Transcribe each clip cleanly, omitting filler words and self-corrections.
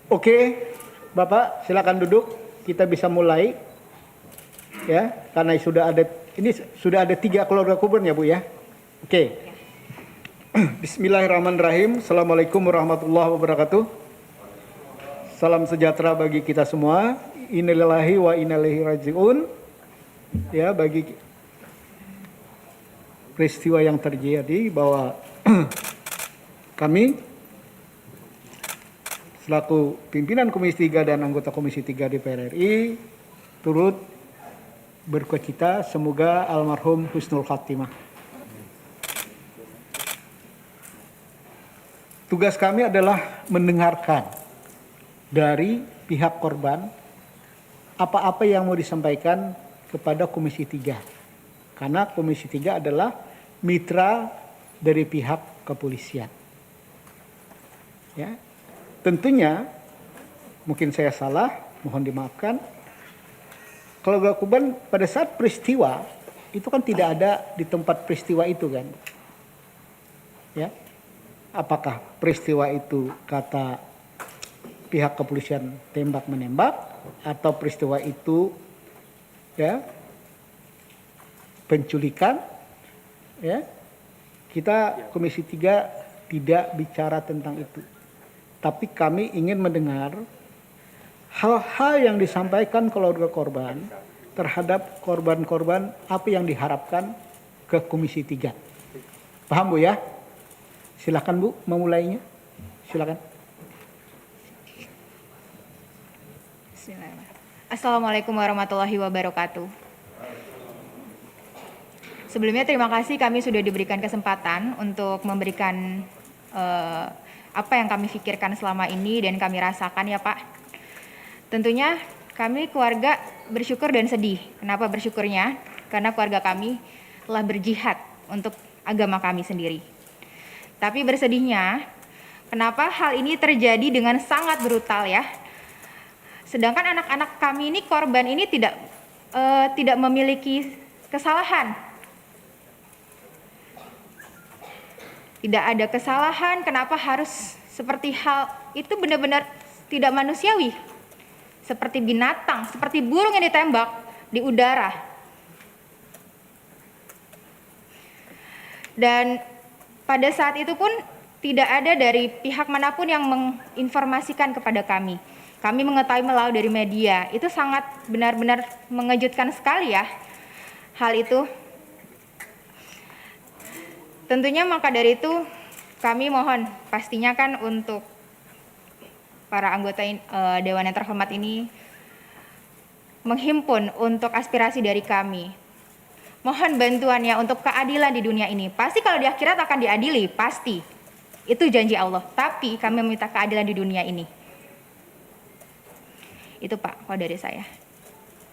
Oke, Bapak silakan duduk. Kita bisa mulai, ya, karena sudah ada 3 keluarga korban ya Bu ya. Oke. Bismillahirrahmanirrahim. Assalamualaikum warahmatullahi wabarakatuh. Salam sejahtera bagi kita semua. Innalillahi wa inna ilaihi rajiun. Ya, bagi peristiwa yang terjadi bahwa kami selaku pimpinan Komisi 3 dan anggota Komisi 3 DPR RI turut berkecita semoga almarhum husnul khatimah. Tugas kami adalah mendengarkan dari pihak korban apa-apa yang mau disampaikan kepada Komisi 3. Karena Komisi 3 adalah mitra dari pihak kepolisian. Ya. Tentunya, mungkin saya salah, mohon dimaafkan. Keluarga korban pada saat peristiwa, itu kan tidak ada di tempat peristiwa itu kan. Ya. Apakah peristiwa itu kata pihak kepolisian tembak-menembak, atau peristiwa itu ya penculikan, ya. Kita Komisi 3 tidak bicara tentang itu. Tapi kami ingin mendengar hal-hal yang disampaikan keluarga korban terhadap korban-korban apa yang diharapkan ke Komisi 3. Paham Bu ya? Silakan Bu memulainya. Silakan. Assalamualaikum warahmatullahi wabarakatuh. Sebelumnya terima kasih kami sudah diberikan kesempatan untuk memberikan apa yang kami pikirkan selama ini dan kami rasakan ya Pak. Tentunya kami keluarga bersyukur dan sedih. Kenapa bersyukurnya? Karena keluarga kami telah berjihad untuk agama kami sendiri. Tapi bersedihnya, kenapa hal ini terjadi dengan sangat brutal ya? Sedangkan anak-anak kami ini, korban ini tidak memiliki kesalahan. Tidak ada kesalahan, kenapa harus seperti hal itu benar-benar tidak manusiawi. Seperti binatang, seperti burung yang ditembak di udara. Dan pada saat itu pun tidak ada dari pihak manapun yang menginformasikan kepada kami. Kami mengetahui melalui dari media. Itu sangat benar-benar mengejutkan sekali ya hal itu. Tentunya maka dari itu kami mohon pastinya kan untuk para anggota Dewan yang terhormat ini menghimpun untuk aspirasi dari kami. Mohon bantuannya untuk keadilan di dunia ini. Pasti kalau di akhirat akan diadili, pasti. Itu janji Allah. Tapi kami meminta keadilan di dunia ini. Itu Pak, kalau dari saya.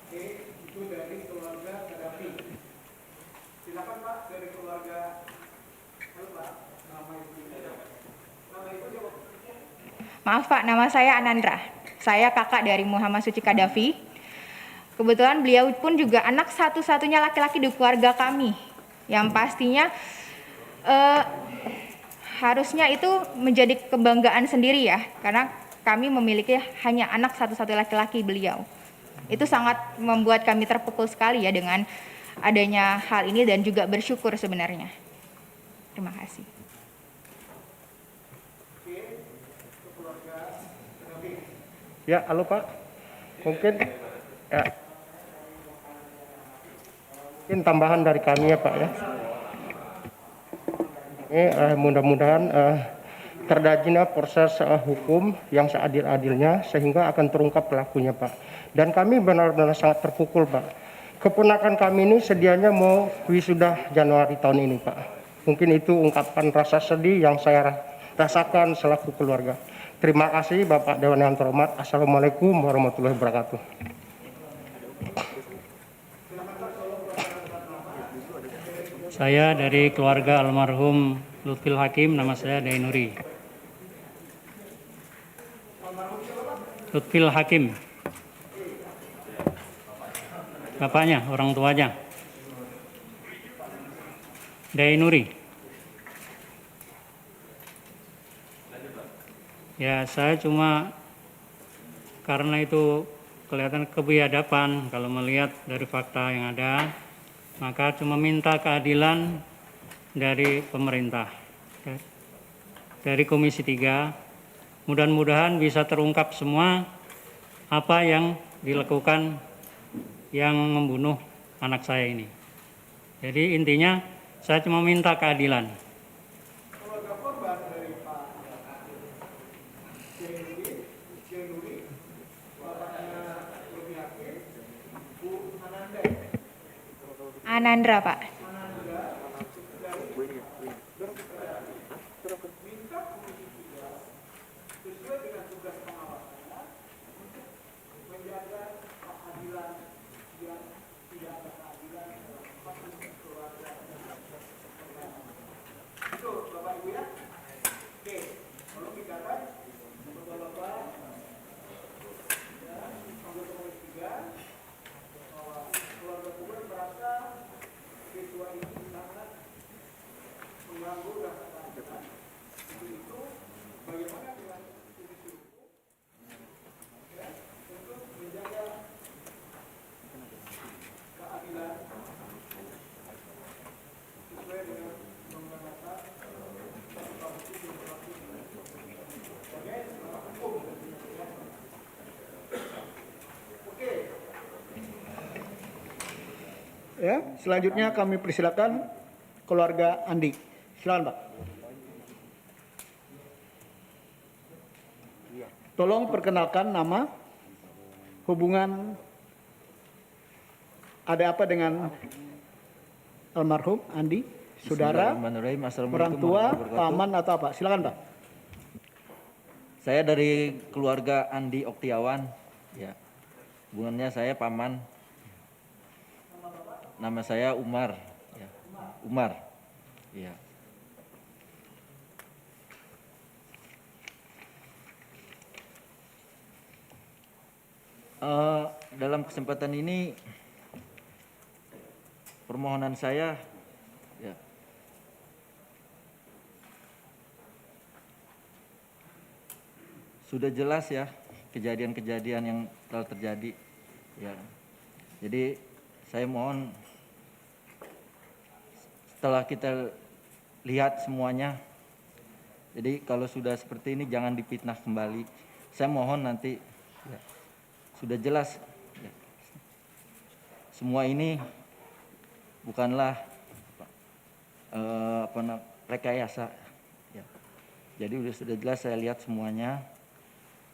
Itu dari keluarga Gaddafi. Silakan Pak, dari keluarga. Halo Pak, nama ibu. Maaf Pak, nama saya Anandra. Saya kakak dari Muhammad Suci Gaddafi. Kebetulan beliau pun juga anak satu-satunya laki-laki di keluarga kami. Yang pastinya harusnya itu menjadi kebanggaan sendiri ya. Karena kami memiliki hanya anak satu-satu laki-laki beliau. Itu sangat membuat kami terpukul sekali ya dengan adanya hal ini dan juga bersyukur sebenarnya. Terima kasih. Ya, halo Pak. Mungkin ya, mungkin tambahan dari kami ya Pak ya. Ini mudah-mudahan terjadinya proses hukum yang seadil-adilnya sehingga akan terungkap pelakunya Pak. Dan kami benar-benar sangat terpukul Pak. Keponakan kami ini sedianya mau wisuda Januari tahun ini Pak. Mungkin itu ungkapan rasa sedih yang saya rasakan selaku keluarga. Terima kasih Bapak Dewan yang terhormat. Assalamualaikum warahmatullahi wabarakatuh. Saya dari keluarga almarhum Lutfil Hakim, nama saya Dainuri. Lutfil Hakim. Bapaknya, orang tuanya. Dainuri. Ya, saya cuma karena itu kelihatan kebiadaban kalau melihat dari fakta yang ada, maka cuma minta keadilan dari pemerintah, dari Komisi 3. Mudah-mudahan bisa terungkap semua apa yang dilakukan yang membunuh anak saya ini. Jadi intinya saya cuma minta keadilan. Anandra, Pak. Ya, selanjutnya kami persilakan keluarga Andi. Silakan, Pak. Tolong perkenalkan nama, hubungan ada apa dengan almarhum Andi, saudara, Bismillahirrahmanirrahim. orang Assalamualaikum tua, warahmatullahi wabarakatuh. paman atau apa? Silakan, Pak. Saya dari keluarga Andi Oktiawan. Ya. Hubungannya saya paman. Nama saya Umar. Ya. Umar. Ya. Dalam kesempatan ini permohonan saya ya, sudah jelas ya kejadian-kejadian yang telah terjadi ya. Jadi saya mohon setelah kita lihat semuanya, jadi kalau sudah seperti ini jangan dipitnah kembali. Saya mohon nanti ya, sudah jelas ya, semua ini bukanlah rekayasa ya. Jadi sudah jelas saya lihat semuanya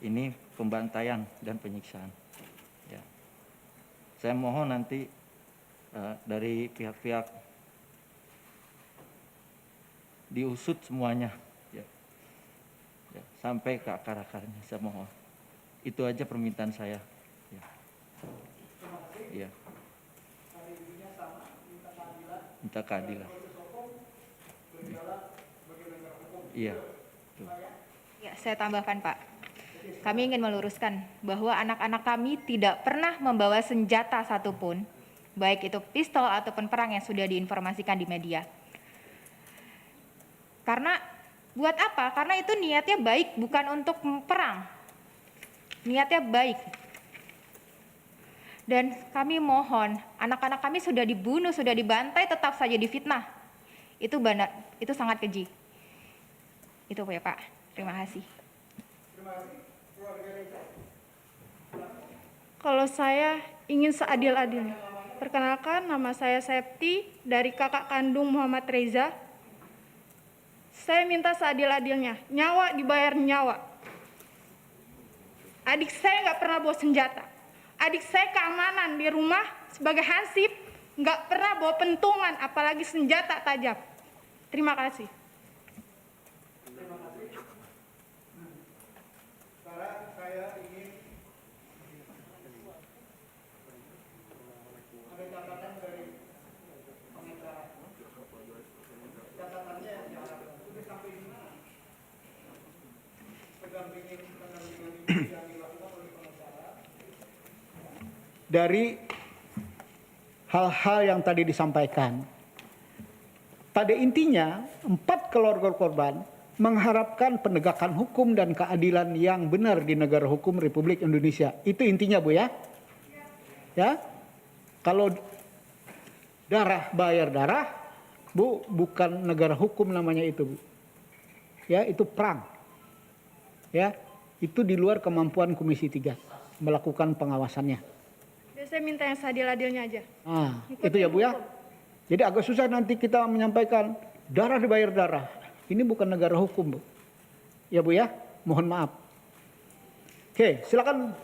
ini pembantaian dan penyiksaan ya. Saya mohon nanti dari pihak-pihak diusut semuanya ya. Ya, sampai ke akar-akarnya. Saya mohon itu aja permintaan saya ya. Ya. Minta keadilan. Iya. Ya, saya tambahkan, Pak. Kami ingin meluruskan bahwa anak-anak kami tidak pernah membawa senjata satupun, baik itu pistol ataupun perang yang sudah diinformasikan di media. Karena buat apa? Karena itu niatnya baik, bukan untuk perang. Niatnya baik. Dan kami mohon, anak-anak kami sudah dibunuh, sudah dibantai, tetap saja difitnah. Itu benar, itu sangat keji. Itu ya, Pak. Terima kasih. Kalau saya ingin seadil-adilnya. Perkenalkan, nama saya Septi dari kakak kandung Muhammad Reza. Saya minta seadil-adilnya, nyawa dibayar nyawa. Adik saya nggak pernah bawa senjata. Adik saya keamanan di rumah sebagai hansip, nggak pernah bawa pentungan, apalagi senjata tajam. Terima kasih. Sekarang saya ingin ada catatan dari pengacara. Catatannya yang diharapkan sudah sampai di mana? Pendampingan yang dilakukan oleh pengacara dari hal-hal yang tadi disampaikan. Pada intinya 4 keluarga korban mengharapkan penegakan hukum dan keadilan yang benar di negara hukum Republik Indonesia. Itu intinya, Bu, ya. Ya. Kalau darah bayar darah, Bu, bukan negara hukum namanya itu, Bu. Ya, itu perang. Ya, itu di luar kemampuan Komisi 3 melakukan pengawasannya. Ya, saya minta yang seadil-adilnya aja. Nah, Ikutin itu ya, Bu, ya. hukum. Jadi agak susah nanti kita menyampaikan darah dibayar darah. Ini bukan negara hukum, Bu. Ya, Bu, ya. Mohon maaf. Oke, silakan.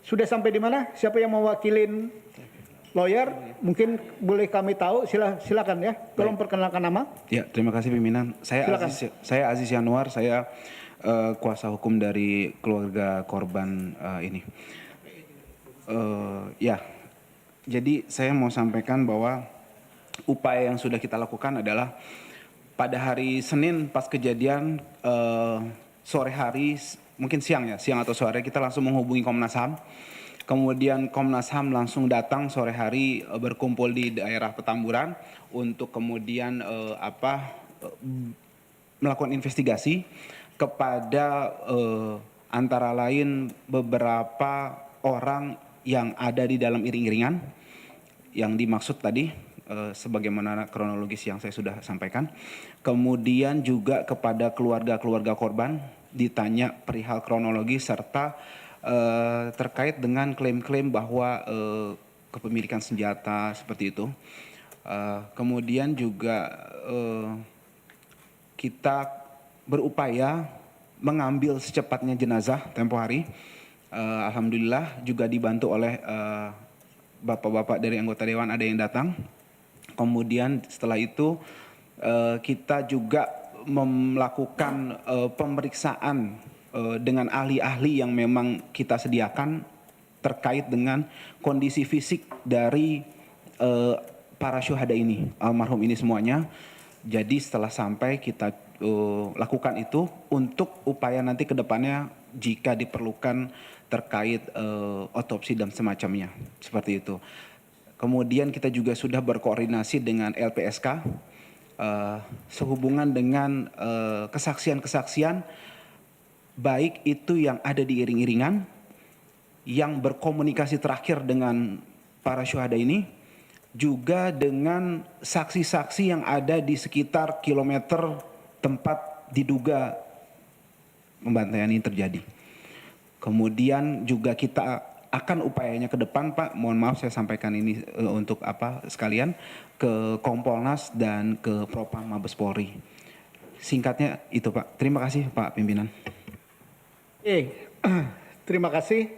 Sudah sampai di mana? Siapa yang mewakilin lawyer? Mungkin boleh kami tahu. Silakan ya. Tolong perkenalkan nama. Ya, terima kasih pimpinan. Silakan. Saya Aziz Yanuar, saya kuasa hukum dari keluarga korban ini. Ya, jadi saya mau sampaikan bahwa upaya yang sudah kita lakukan adalah pada hari Senin pas kejadian sore hari, mungkin siang atau sore, kita langsung menghubungi Komnas HAM. Kemudian Komnas HAM langsung datang sore hari berkumpul di daerah Petamburan untuk kemudian melakukan investigasi kepada antara lain beberapa orang yang ada di dalam iring-iringan yang dimaksud tadi sebagaimana kronologis yang saya sudah sampaikan. Kemudian juga kepada keluarga-keluarga korban ditanya perihal kronologi serta terkait dengan klaim-klaim bahwa kepemilikan senjata seperti itu. Kemudian juga kita berupaya mengambil secepatnya jenazah tempo hari. Alhamdulillah juga dibantu oleh bapak-bapak dari anggota dewan ada yang datang. Kemudian setelah itu kita juga melakukan pemeriksaan dengan ahli-ahli yang memang kita sediakan terkait dengan kondisi fisik dari para syuhada ini, almarhum ini semuanya. Jadi setelah sampai kita lakukan itu untuk upaya nanti ke depannya jika diperlukan terkait otopsi dan semacamnya, seperti itu. Kemudian kita juga sudah berkoordinasi dengan LPSK sehubungan dengan kesaksian-kesaksian baik itu yang ada di iring-iringan, yang berkomunikasi terakhir dengan para syuhada ini, juga dengan saksi-saksi yang ada di sekitar kilometer tempat diduga pembantaian ini terjadi. Kemudian juga kita akan upayanya ke depan, Pak, mohon maaf saya sampaikan ini untuk sekalian, ke Kompolnas dan ke Propam Mabes Polri. Singkatnya itu, Pak. Terima kasih, Pak Pimpinan. Terima kasih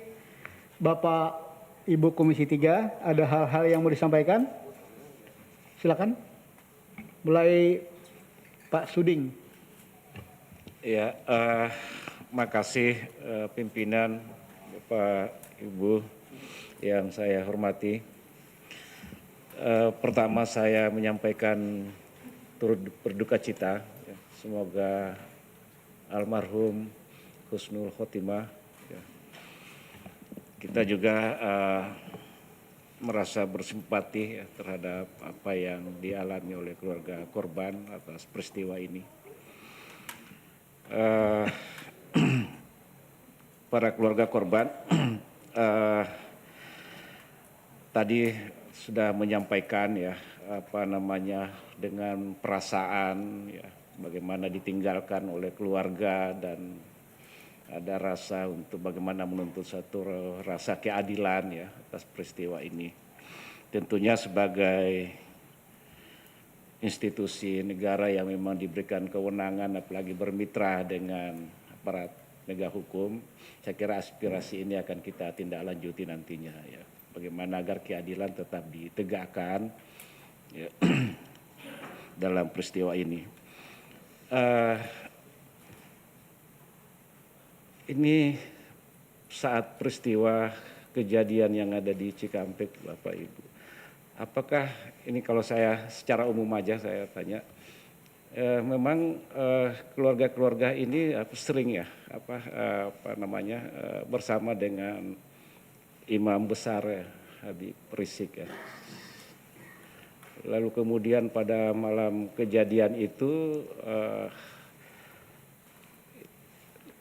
Bapak Ibu Komisi 3. Ada hal-hal yang mau disampaikan? Silakan. Mulai Pak Suding. Ya, makasih pimpinan Bapak Ibu yang saya hormati. Pertama saya menyampaikan turut berduka cita. Semoga almarhum husnul khotimah. Kita juga merasa bersimpati terhadap apa yang dialami oleh keluarga korban atas peristiwa ini. Para keluarga korban tadi sudah menyampaikan dengan perasaan bagaimana ditinggalkan oleh keluarga dan ada rasa untuk bagaimana menuntut satu rasa keadilan atas peristiwa ini. Tentunya sebagai institusi negara yang memang diberikan kewenangan apalagi bermitra dengan aparat penegak hukum, saya kira aspirasi ini akan kita tindak lanjuti nantinya bagaimana agar keadilan tetap ditegakkan dalam peristiwa ini. Ini saat peristiwa kejadian yang ada di Cikampek, Bapak Ibu. Apakah ini kalau saya secara umum aja saya tanya, memang keluarga-keluarga ini sering bersama dengan imam besar Habib Rizik Lalu kemudian pada malam kejadian itu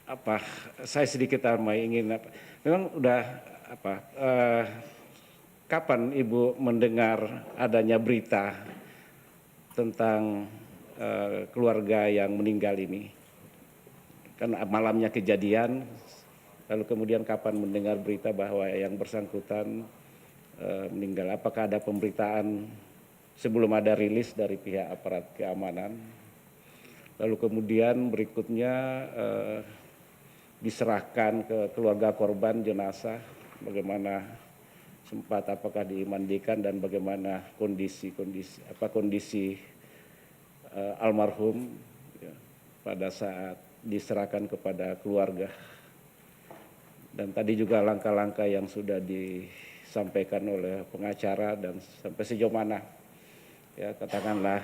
apa saya sedikit ingin apa, memang udah apa kapan Ibu mendengar adanya berita tentang keluarga yang meninggal ini? Kan malamnya kejadian, lalu kemudian kapan mendengar berita bahwa yang bersangkutan meninggal? Apakah ada pemberitaan sebelum ada rilis dari pihak aparat keamanan? Lalu kemudian berikutnya diserahkan ke keluarga korban jenazah, bagaimana sempat apakah dimandikan dan bagaimana kondisi almarhum ya, pada saat diserahkan kepada keluarga. Dan tadi juga langkah-langkah yang sudah disampaikan oleh pengacara dan sampai sejauh mana ya katakanlah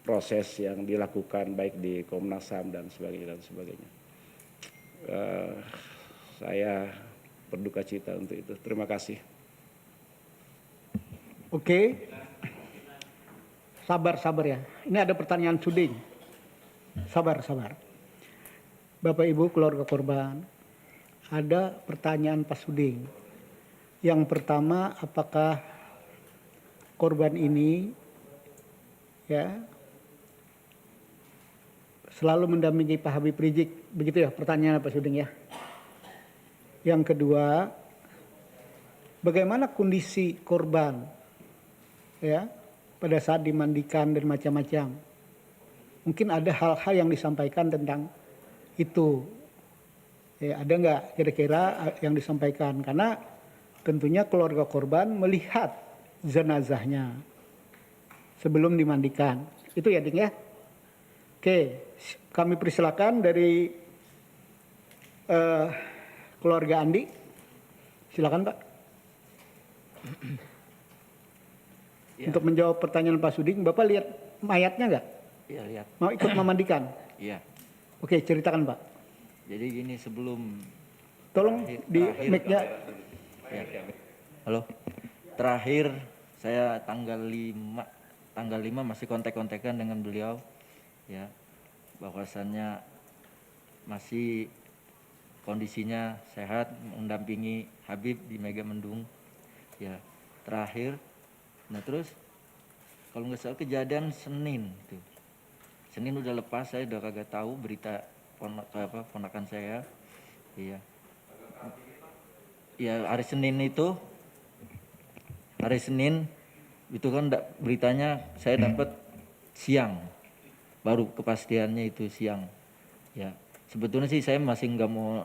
proses yang dilakukan baik di Komnas HAM dan sebagainya. Saya berduka cita untuk itu. Terima kasih. Oke. Sabar ya. Ini ada pertanyaan Suding. Sabar. Bapak Ibu keluarga korban, ada pertanyaan Pak Suding. Yang pertama, apakah korban ini ya selalu mendampingi Pak Habib Rizik? Begitu ya pertanyaan Pak Suding ya. Yang kedua, bagaimana kondisi korban ya pada saat dimandikan dan macam-macam? Mungkin ada hal-hal yang disampaikan tentang itu. Ya, ada nggak kira-kira yang disampaikan? Karena tentunya keluarga korban melihat jenazahnya sebelum dimandikan. Itu ya, Ding ya. Oke, kami persilakan dari keluarga Andi. Silakan, Pak. Ya. Untuk menjawab pertanyaan Pak Suding, Bapak lihat mayatnya nggak? Iya, lihat. Mau ikut memandikan? Iya. Oke, ceritakan, Pak. Jadi gini, sebelum Tolong di mic-nya. ya. Halo. Terakhir saya tanggal 5 masih kontak-kontakan dengan beliau ya. Bahwasannya masih kondisinya sehat, mendampingi Habib di Megamendung ya. Terakhir, nah terus kalau nggak salah kejadian Senin tuh. Senin udah lepas, saya udah kagak tahu berita ponakan saya. Iya. Ya hari Senin itu kan beritanya saya dapat siang. Baru kepastiannya itu siang. Ya. Sebetulnya sih saya masih nggak mau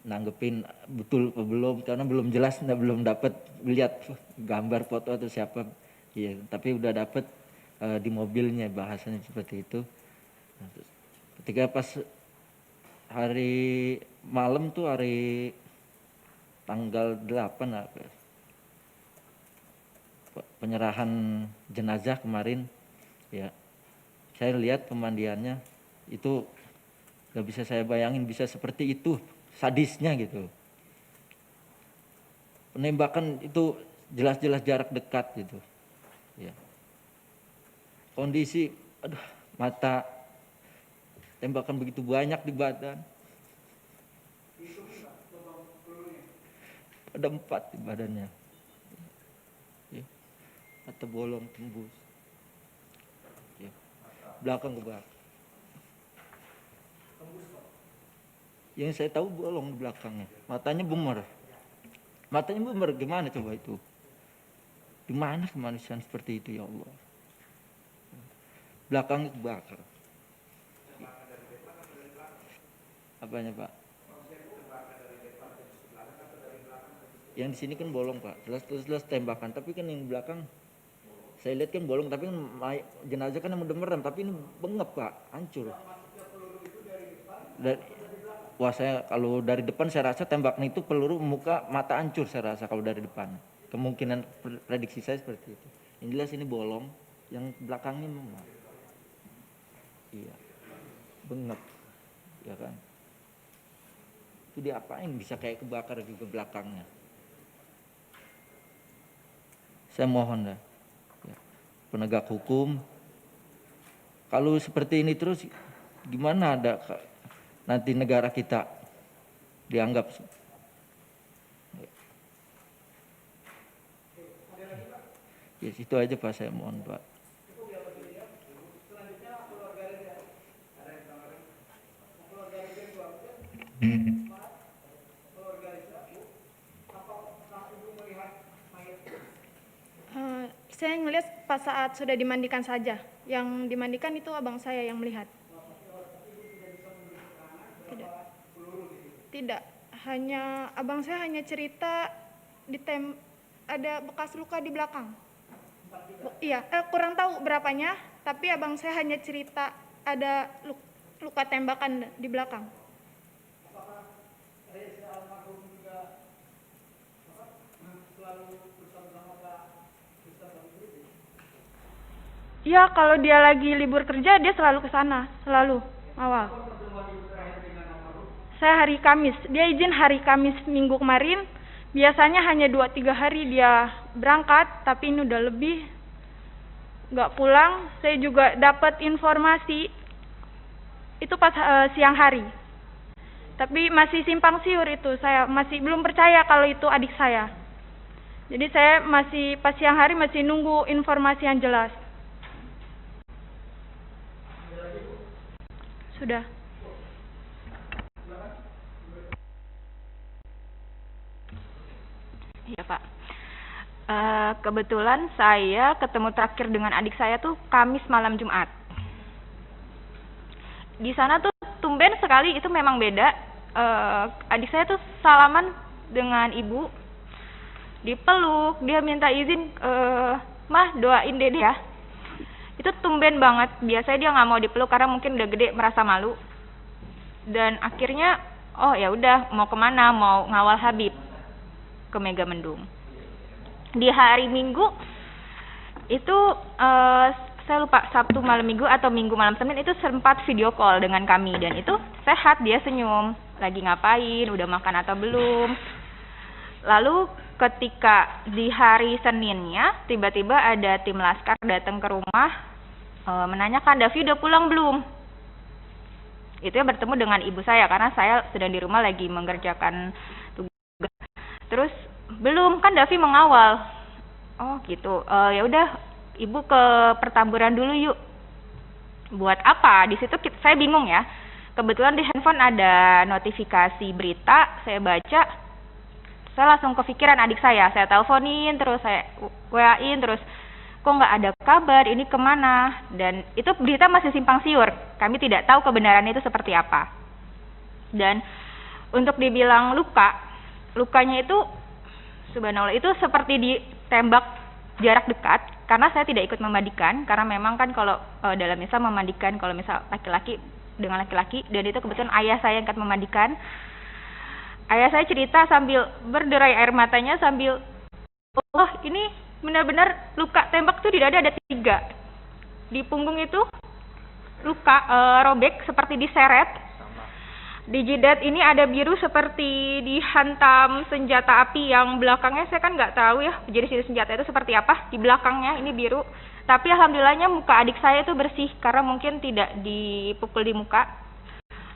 nanggepin betul apa belum karena belum jelas, belum dapat lihat gambar foto atau siapa. Iya, tapi udah dapat di mobilnya bahasanya seperti itu. Nah, ketika pas hari malam tuh hari tanggal 8 penyerahan jenazah kemarin ya, saya lihat pemandiannya itu gak bisa saya bayangin bisa seperti itu sadisnya gitu. Penembakan itu jelas-jelas jarak dekat gitu ya. Kondisi mata tembakan begitu banyak di badan. Ada 4 di badannya. Ya. Mata bolong tembus. Ya. Belakang ke belakang. Yang saya tahu bolong di belakangnya. Matanya bumer. Gimana coba itu? Gimana kemanusiaan seperti itu ya Allah? Belakangnya kebakar. Apanya Pak? Yang di sini kan bolong Pak, jelas tembakan. Tapi kan yang belakang saya lihat kan bolong, tapi kan jenazah kan yang udah merem, tapi ini bengep Pak, hancur. Wah saya kalau dari depan saya rasa tembakan itu peluru muka mata hancur saya rasa kalau dari depan. Kemungkinan prediksi saya seperti itu. Yang jelas ini bolong, yang belakangnya memang. Iya, bengep, ya kan. Itu diapain bisa kayak kebakar juga belakangnya. Saya mohon ya, penegak hukum, kalau seperti ini terus gimana ada nanti negara kita dianggap. Ya, itu aja Pak, saya mohon Pak. Saya ngelihat pas saat sudah dimandikan saja. Yang dimandikan itu abang saya yang melihat. Tidak. Hanya abang saya hanya cerita ada bekas luka di belakang. Iya, kurang tahu berapanya, tapi abang saya hanya cerita ada luka tembakan di belakang. Ya, kalau dia lagi libur kerja, dia selalu ke sana, selalu awal. Saya hari Kamis, dia izin hari Kamis minggu kemarin. Biasanya hanya 2-3 hari dia berangkat, tapi ini udah lebih nggak pulang. Saya juga dapat informasi itu pas siang hari, tapi masih simpang siur itu. Saya masih belum percaya kalau itu adik saya. Jadi saya masih pas siang hari masih nunggu informasi yang jelas. Sudah. Iya Pak. Kebetulan saya ketemu terakhir dengan adik saya tuh Kamis malam Jumat. Di sana tuh tumben sekali, itu memang beda. Adik saya tuh salaman dengan ibu, dipeluk, dia minta izin, mah doain dede ya. Itu tumben banget. Biasanya dia nggak mau dipeluk karena mungkin udah gede merasa malu. Dan akhirnya, oh ya udah, mau kemana? Mau ngawal Habib ke Megamendung. Di hari Minggu itu saya lupa Sabtu malam Minggu atau Minggu malam Senin itu sempat video call dengan kami, dan itu sehat, dia senyum, lagi ngapain, udah makan atau belum. Lalu ketika di hari Seninnya tiba-tiba ada tim laskar datang ke rumah menanyakan Davi udah pulang belum. Itu ya bertemu dengan ibu saya karena saya sedang di rumah lagi mengerjakan tugas. Terus belum, kan Davi mengawal. Oh gitu. Ya udah ibu ke pertamburan dulu yuk. Buat apa? Di situ saya bingung ya. Kebetulan di handphone ada notifikasi berita, saya baca. Saya langsung kepikiran adik saya teleponin, terus saya WA-in, terus kok nggak ada kabar, ini kemana? Dan itu berita masih simpang siur, kami tidak tahu kebenarannya itu seperti apa. Dan untuk dibilang lukanya itu subhanallah itu seperti ditembak jarak dekat, karena saya tidak ikut memandikan, karena memang kan kalau dalam Islam memandikan kalau misal laki-laki dengan laki-laki, dan itu kebetulan ayah saya yang akan memandikan. Ayah saya cerita sambil berderai air matanya sambil, oh ini benar-benar luka tembak tuh di dada ada 3. Di punggung itu luka robek seperti diseret. Di jidat ini ada biru seperti dihantam senjata api yang belakangnya saya kan nggak tahu ya jenis senjata itu seperti apa. Di belakangnya ini biru. Tapi alhamdulillahnya muka adik saya itu bersih karena mungkin tidak dipukul di muka.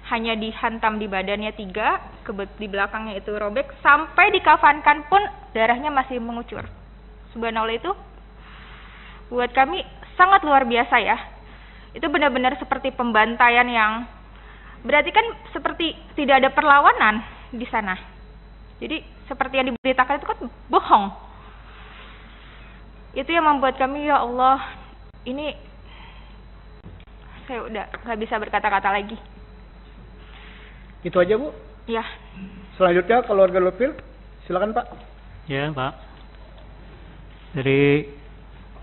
Hanya dihantam di badannya 3, di belakangnya itu robek, sampai dikafankan pun darahnya masih mengucur. Subhanallah, itu buat kami sangat luar biasa ya. Itu benar-benar seperti pembantaian yang berarti kan seperti tidak ada perlawanan di sana. Jadi seperti yang diberitakan itu kan bohong. Itu yang membuat kami, ya Allah, ini saya udah nggak bisa berkata-kata lagi. Itu aja Bu? Ya. Selanjutnya keluarga Lutfil, silakan Pak. Ya Pak. Dari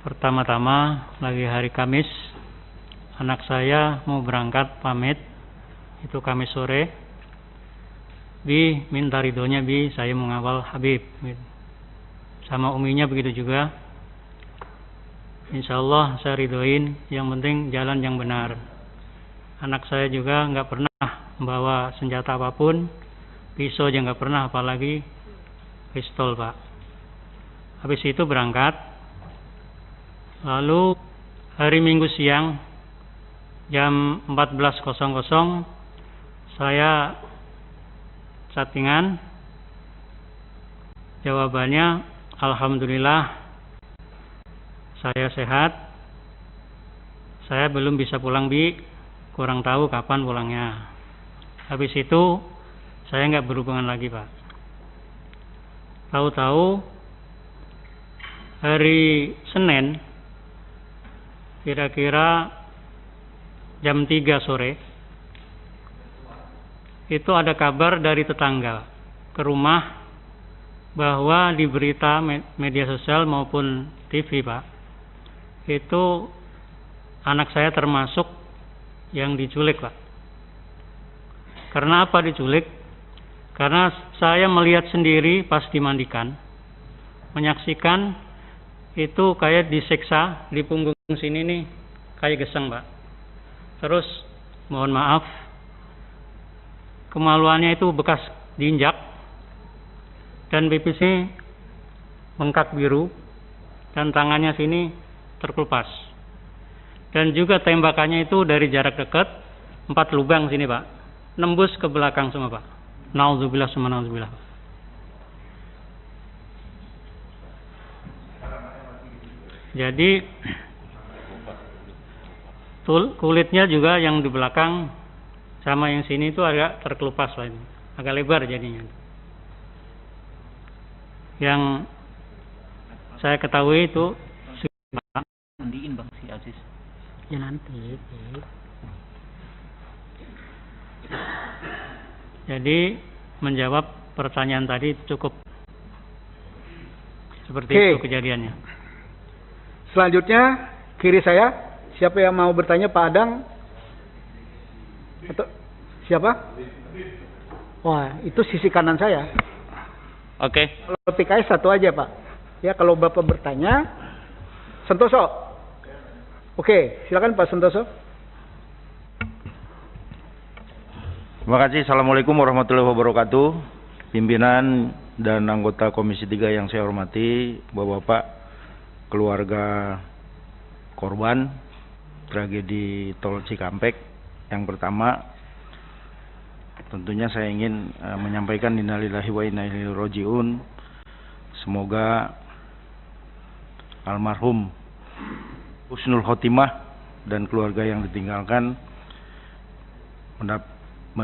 pertama-tama lagi hari Kamis, anak saya mau berangkat pamit, itu Kamis sore. Bi minta ridhonya Bi, saya mengawal Habib. Sama uminya begitu juga. Insya Allah saya ridhoin, yang penting jalan yang benar. Anak saya juga nggak pernah membawa senjata apapun, pisau aja nggak pernah, apalagi pistol Pak. Habis itu berangkat, lalu hari Minggu siang jam 14.00 saya chattingan, jawabannya alhamdulillah saya sehat, saya belum bisa pulang Bi, kurang tahu kapan pulangnya. Habis itu saya nggak berhubungan lagi Pak. Tahu-tahu hari Senin kira-kira jam 3 sore itu ada kabar dari tetangga ke rumah bahwa di berita media sosial maupun TV Pak, itu anak saya termasuk yang diculik Pak. Karena apa diculik? Karena saya melihat sendiri pas dimandikan, menyaksikan itu kayak disiksa di punggung sini nih, kayak geseng Pak. Terus mohon maaf, kemaluannya itu bekas diinjak dan pipisnya bengkak biru dan tangannya sini terkelupas. Dan juga tembakannya itu dari jarak dekat 4 lubang sini Pak, nembus ke belakang semua Pak. Nauzubillah summa nauzubillah. Jadi kulitnya juga yang di belakang sama yang sini itu agak terkelupas Pak, agak lebar jadinya. Yang saya ketahui itu Undiin Bang si Aziz. Ya nanti. Jadi menjawab pertanyaan tadi cukup seperti Oke. itu kejadiannya. Selanjutnya kiri saya, siapa yang mau bertanya? Pak Adang atau siapa? Wah, itu sisi kanan saya. Oke. Kalau PKS satu aja Pak. Ya, kalau Bapak bertanya, Sentoso. Oke, silakan Pak Sentoso. Terima kasih. Assalamualaikum warahmatullahi wabarakatuh. Pimpinan dan anggota Komisi 3 yang saya hormati, Bapak-bapak, keluarga korban tragedi Tol Cikampek. Yang pertama, tentunya saya ingin menyampaikan innalillahi wa inna ilaihi raji'un. Semoga almarhum husnul khotimah dan keluarga yang ditinggalkan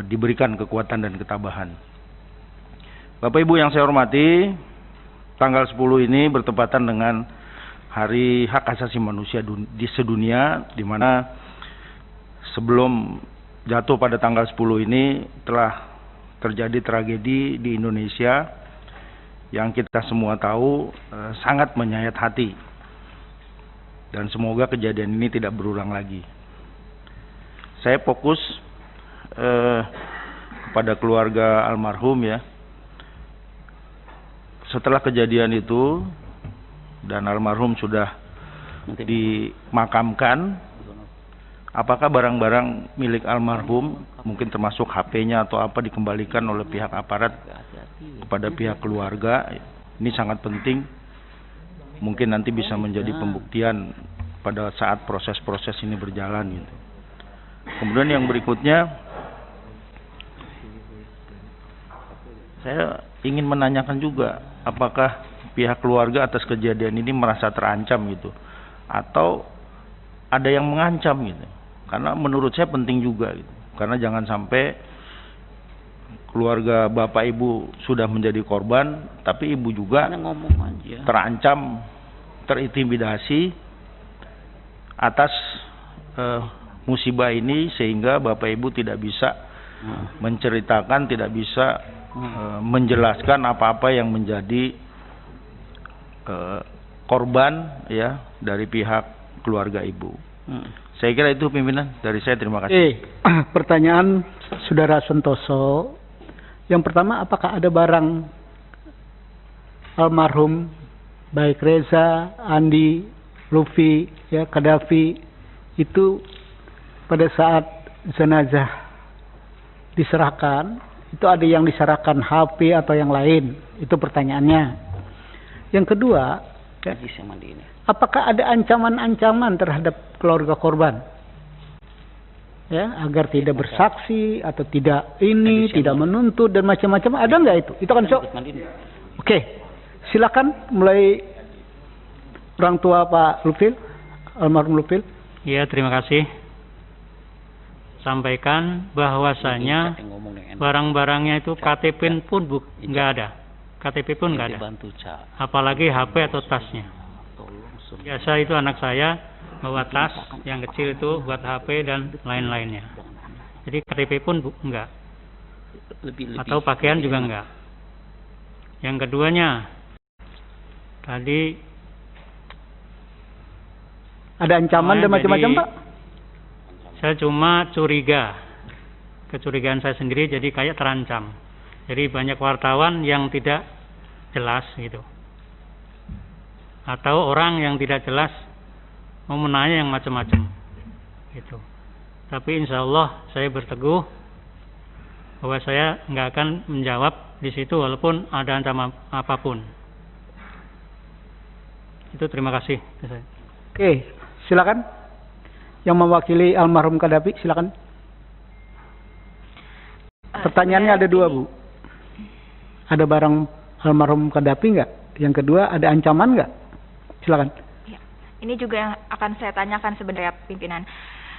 diberikan kekuatan dan ketabahan. Bapak Ibu yang saya hormati, tanggal 10 ini bertepatan dengan Hari Hak Asasi Manusia di sedunia, di mana sebelum jatuh pada tanggal 10 ini telah terjadi tragedi di Indonesia yang kita semua tahu sangat menyayat hati. Dan semoga kejadian ini tidak berulang lagi. Saya fokus kepada keluarga almarhum ya. Setelah kejadian itu dan almarhum sudah dimakamkan, apakah barang-barang milik almarhum mungkin termasuk HP-nya atau apa dikembalikan oleh pihak aparat kepada pihak keluarga? Ini sangat penting. Mungkin nanti bisa menjadi pembuktian pada saat proses-proses ini berjalan gitu. Kemudian yang berikutnya, saya ingin menanyakan juga, apakah pihak keluarga atas kejadian ini merasa terancam gitu, atau ada yang mengancam gitu? Karena menurut saya penting juga gitu. Karena jangan sampai keluarga bapak ibu sudah menjadi korban, tapi ibu juga terancam, terintimidasi atas musibah ini, sehingga bapak ibu tidak bisa menceritakan, tidak bisa menjelaskan apa-apa yang menjadi korban ya dari pihak keluarga ibu. Saya kira itu pimpinan dari saya, terima kasih. Pertanyaan Saudara Sentoso. Yang pertama, apakah ada barang almarhum baik Reza, Andi, Lufi, ya Kadafi itu pada saat jenazah diserahkan, itu ada yang diserahkan HP atau yang lain? Itu pertanyaannya. Yang kedua, ya, apakah ada ancaman-ancaman terhadap keluarga korban? ya, agar tidak bersaksi atau tidak ini, tidak menuntut dan macam-macam. Ada nggak itu? Itu kan sok. Oke, silakan mulai orang tua Pak Lutfil, almarhum Lutfil. Ya, terima kasih. Sampaikan bahwasanya barang-barangnya itu KTP pun nggak ada. KTP pun nggak ada. Apalagi HP atau tasnya. Biasa itu anak saya bawa tas yang kecil itu buat HP dan lain-lainnya. Jadi KTP pun enggak. Atau pakaian juga enggak. Yang keduanya, tadi ada ancaman dan macam-macam, Pak? Saya cuma curiga. Kecurigaan saya sendiri jadi kayak terancam. Jadi banyak wartawan yang tidak jelas gitu. Atau orang yang tidak jelas mau menanya yang macam-macam gitu. Tapi insya Allah saya berteguh bahwa saya nggak akan menjawab di situ walaupun ada ancaman apapun. Itu terima kasih. Oke, silakan. Yang mewakili almarhum Qaddafi, silakan. Pertanyaannya ada dua, Bu. Ada barang almarhum Qaddafi nggak? Yang kedua, ada ancaman nggak? Silakan. Ini juga yang akan saya tanyakan sebenarnya pimpinan.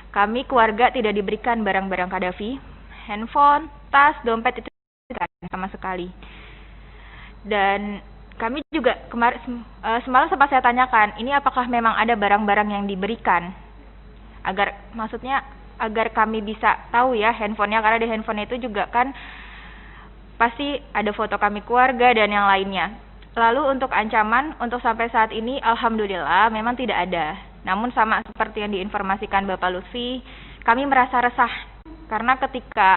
Kami keluarga tidak diberikan barang-barang Qaddafi, handphone, tas, dompet itu tidak sama sekali. Dan kami juga semalam sempat saya tanyakan, ini apakah memang ada barang-barang yang diberikan? Maksudnya agar kami bisa tahu ya handphonenya, karena di handphone itu juga kan pasti ada foto kami keluarga dan yang lainnya. Lalu untuk ancaman, untuk sampai saat ini alhamdulillah memang tidak ada. Namun sama seperti yang diinformasikan Bapak Lutfi, kami merasa resah karena ketika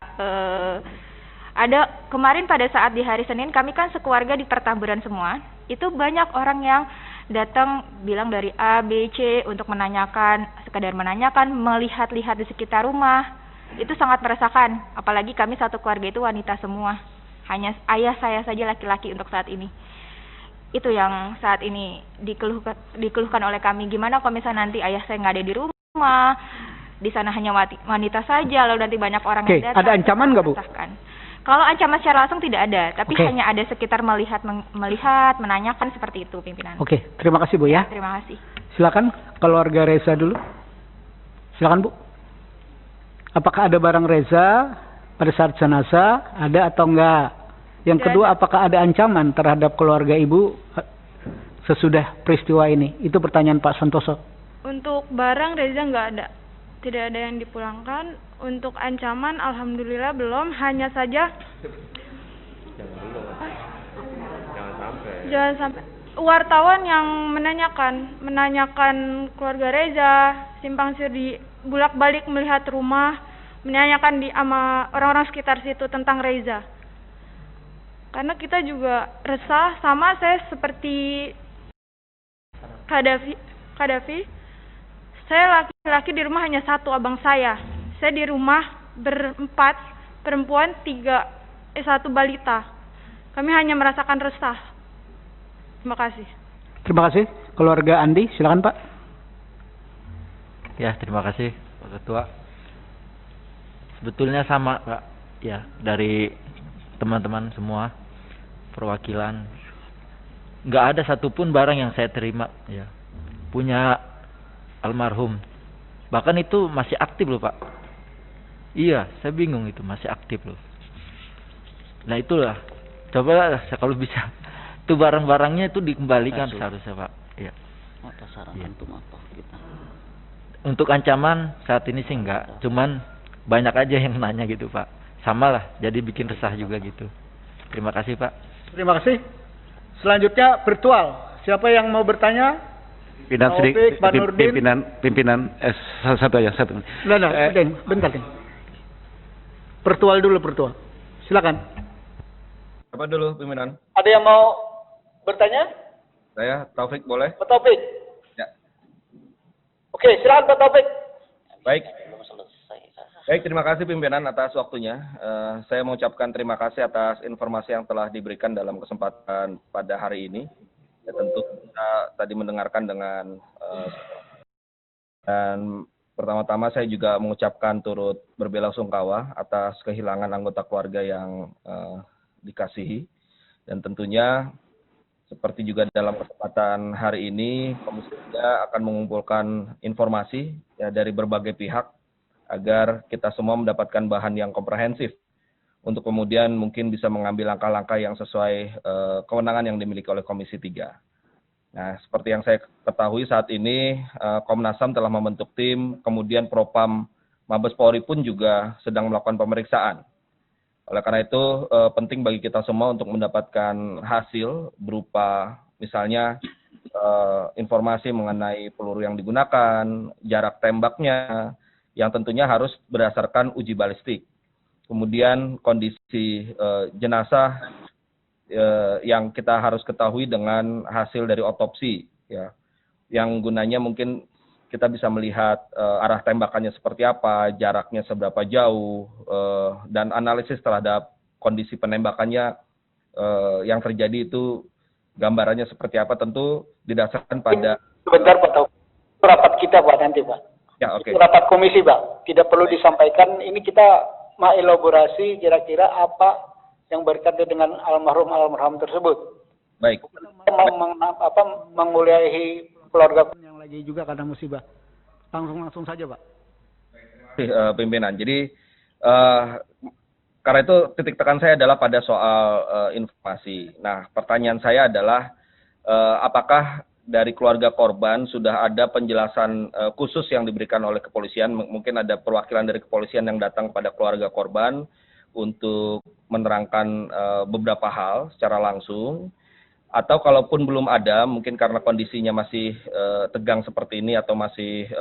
ada kemarin pada saat di hari Senin kami kan sekeluarga di Pertamburan semua, itu banyak orang yang datang bilang dari A, B, C untuk menanyakan, sekadar menanyakan, melihat-lihat di sekitar rumah. Itu sangat meresahkan, apalagi kami satu keluarga itu wanita semua. Hanya ayah saya saja laki-laki untuk saat ini. Itu yang saat ini dikeluhkan oleh kami. Gimana kalau misalnya nanti ayah saya nggak ada di rumah, di sana hanya wanita saja, lalu nanti banyak orang yang datang. Ada ancaman nggak, Bu? Kalau ancaman secara langsung tidak ada, tapi hanya ada sekitar melihat, menanyakan seperti itu, pimpinan. Oke, terima kasih, Bu ya. Terima kasih. Silakan keluarga Reza dulu. Silakan, Bu. Apakah ada barang Reza pada saat jenazah? Ada atau enggak? Yang kedua, apakah ada ancaman terhadap keluarga Ibu sesudah peristiwa ini? Itu pertanyaan Pak Santoso. Untuk barang Reza nggak ada. Tidak ada yang dipulangkan. Untuk ancaman alhamdulillah belum. Hanya saja Jangan sampai wartawan yang menanyakan keluarga Reza, simpang siur di bolak-balik melihat rumah, menanyakan sama orang-orang sekitar situ tentang Reza. Karena kita juga resah, sama saya seperti Qaddafi. Saya laki-laki di rumah hanya satu, abang saya. Saya di rumah berempat, perempuan 1 balita. Kami hanya merasakan resah. Terima kasih. Terima kasih. Keluarga Andi, silakan Pak. Ya, terima kasih Pak Ketua. Sebetulnya sama Pak, ya, dari teman-teman semua perwakilan, nggak ada satupun barang yang saya terima ya punya almarhum, bahkan itu masih aktif loh Pak. Iya, saya bingung, itu masih aktif loh. Nah itulah, coba kalau bisa itu barang-barangnya itu dikembalikan seharusnya Pak ya. Untuk ancaman saat ini sih enggak, cuman banyak aja yang nanya gitu Pak, sama lah, jadi bikin resah juga gitu. Terima kasih Pak. Terima kasih. Selanjutnya virtual. Siapa yang mau bertanya? Pimpinan satu aja, satu. Bentar. Virtual dulu, virtual. Silakan. Apa dulu pimpinan? Ada yang mau bertanya? Saya Taufik, boleh? Pak Taufik. Ya. Oke, silakan Pak Taufik. Baik. Baik, terima kasih pimpinan atas waktunya. Saya mengucapkan terima kasih atas informasi yang telah diberikan dalam kesempatan pada hari ini. Ya, tentu kita tadi mendengarkan dengan dan pertama-tama saya juga mengucapkan turut berbelasungkawa atas kehilangan anggota keluarga yang dikasihi. Dan tentunya seperti juga dalam kesempatan hari ini, Komisi 3 akan mengumpulkan informasi ya, dari berbagai pihak agar kita semua mendapatkan bahan yang komprehensif untuk kemudian mungkin bisa mengambil langkah-langkah yang sesuai kewenangan yang dimiliki oleh Komisi 3. Nah, seperti yang saya ketahui saat ini, Komnas HAM telah membentuk tim, kemudian Propam Mabes Polri pun juga sedang melakukan pemeriksaan. Oleh karena itu, penting bagi kita semua untuk mendapatkan hasil berupa misalnya informasi mengenai peluru yang digunakan, jarak tembaknya, yang tentunya harus berdasarkan uji balistik. Kemudian kondisi jenazah yang kita harus ketahui dengan hasil dari otopsi, ya, yang gunanya mungkin kita bisa melihat arah tembakannya seperti apa, jaraknya seberapa jauh, dan analisis terhadap kondisi penembakannya yang terjadi itu gambarannya seperti apa, tentu didasarkan pada... Sebentar Pak Taufik, rapat kita Pak nanti Pak. Ya, oke. Rapat komisi Pak, tidak perlu disampaikan, ini kita mengelaborasi kira-kira apa yang berkaitan dengan almarhum tersebut. Baik. Menguliahi keluarga yang lagi juga karena musibah. Langsung saja Pak. Pimpinan. Jadi karena itu titik tekan saya adalah pada soal informasi. Nah, pertanyaan saya adalah apakah dari keluarga korban sudah ada penjelasan khusus yang diberikan oleh kepolisian? Mungkin ada perwakilan dari kepolisian yang datang pada keluarga korban untuk menerangkan beberapa hal secara langsung, atau kalaupun belum ada, mungkin karena kondisinya masih tegang seperti ini atau masih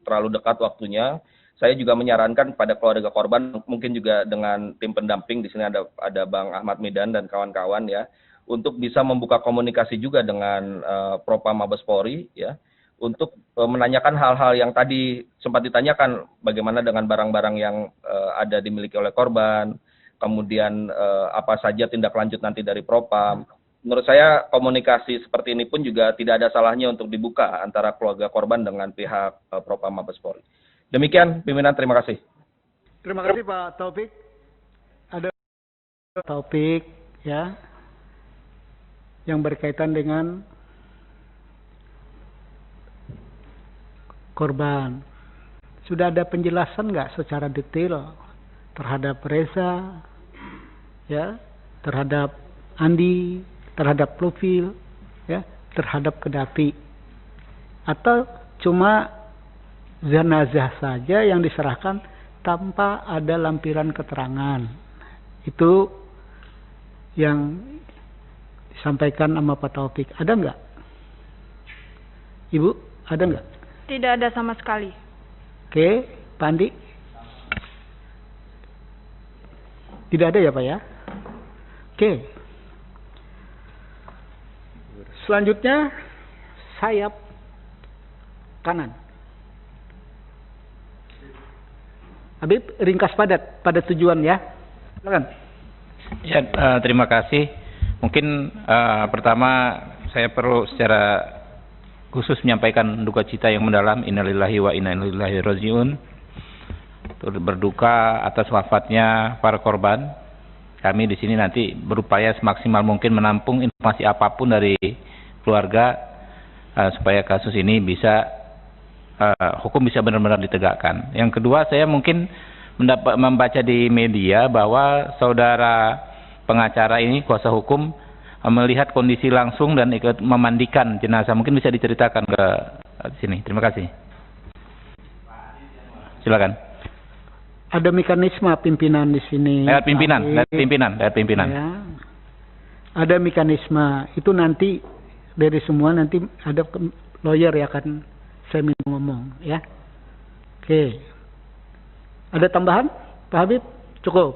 terlalu dekat waktunya, saya juga menyarankan pada keluarga korban, mungkin juga dengan tim pendamping, di sini ada Bang Ahmad Midan dan kawan-kawan ya, untuk bisa membuka komunikasi juga dengan Propam Mabes Polri ya, untuk menanyakan hal-hal yang tadi sempat ditanyakan, bagaimana dengan barang-barang yang ada dimiliki oleh korban, kemudian apa saja tindak lanjut nanti dari Propam. Menurut saya komunikasi seperti ini pun juga tidak ada salahnya untuk dibuka antara keluarga korban dengan pihak Propam Mabes Polri. Demikian pimpinan, terima kasih. Terima kasih Pak Taufik. Ada Taufik ya yang berkaitan dengan korban. Sudah ada penjelasan nggak secara detail terhadap Reza, ya, terhadap Andi, terhadap Profil, ya, terhadap Kedapi, atau cuma jenazah saja yang diserahkan tanpa ada lampiran keterangan? Itu yang disampaikan sama Pak Taufik. Ada nggak? Ibu, ada nggak? Tidak ada sama sekali. Oke, Pak Andi? Tidak ada ya Pak ya? Oke. Selanjutnya, sayap kanan. Habib, ringkas padat pada tujuan ya. Silakan. Ya, terima kasih. Mungkin pertama saya perlu secara khusus menyampaikan duka cita yang mendalam, innalillahi wa inna ilaihi rajiun. Turut berduka atas wafatnya para korban. Kami di sini nanti berupaya semaksimal mungkin menampung informasi apapun dari keluarga supaya kasus ini bisa hukum bisa benar-benar ditegakkan. Yang kedua, saya mungkin membaca di media bahwa saudara pengacara ini, kuasa hukum, melihat kondisi langsung dan ikut memandikan jenazah. Mungkin bisa diceritakan ke sini. Terima kasih. Silakan. Ada mekanisme pimpinan di sini. Lewat pimpinan. Ya. Ada mekanisme. Itu nanti dari semua nanti ada lawyer ya akan saya minta ngomong ya. Oke. Ada tambahan, Pak Habib? Cukup.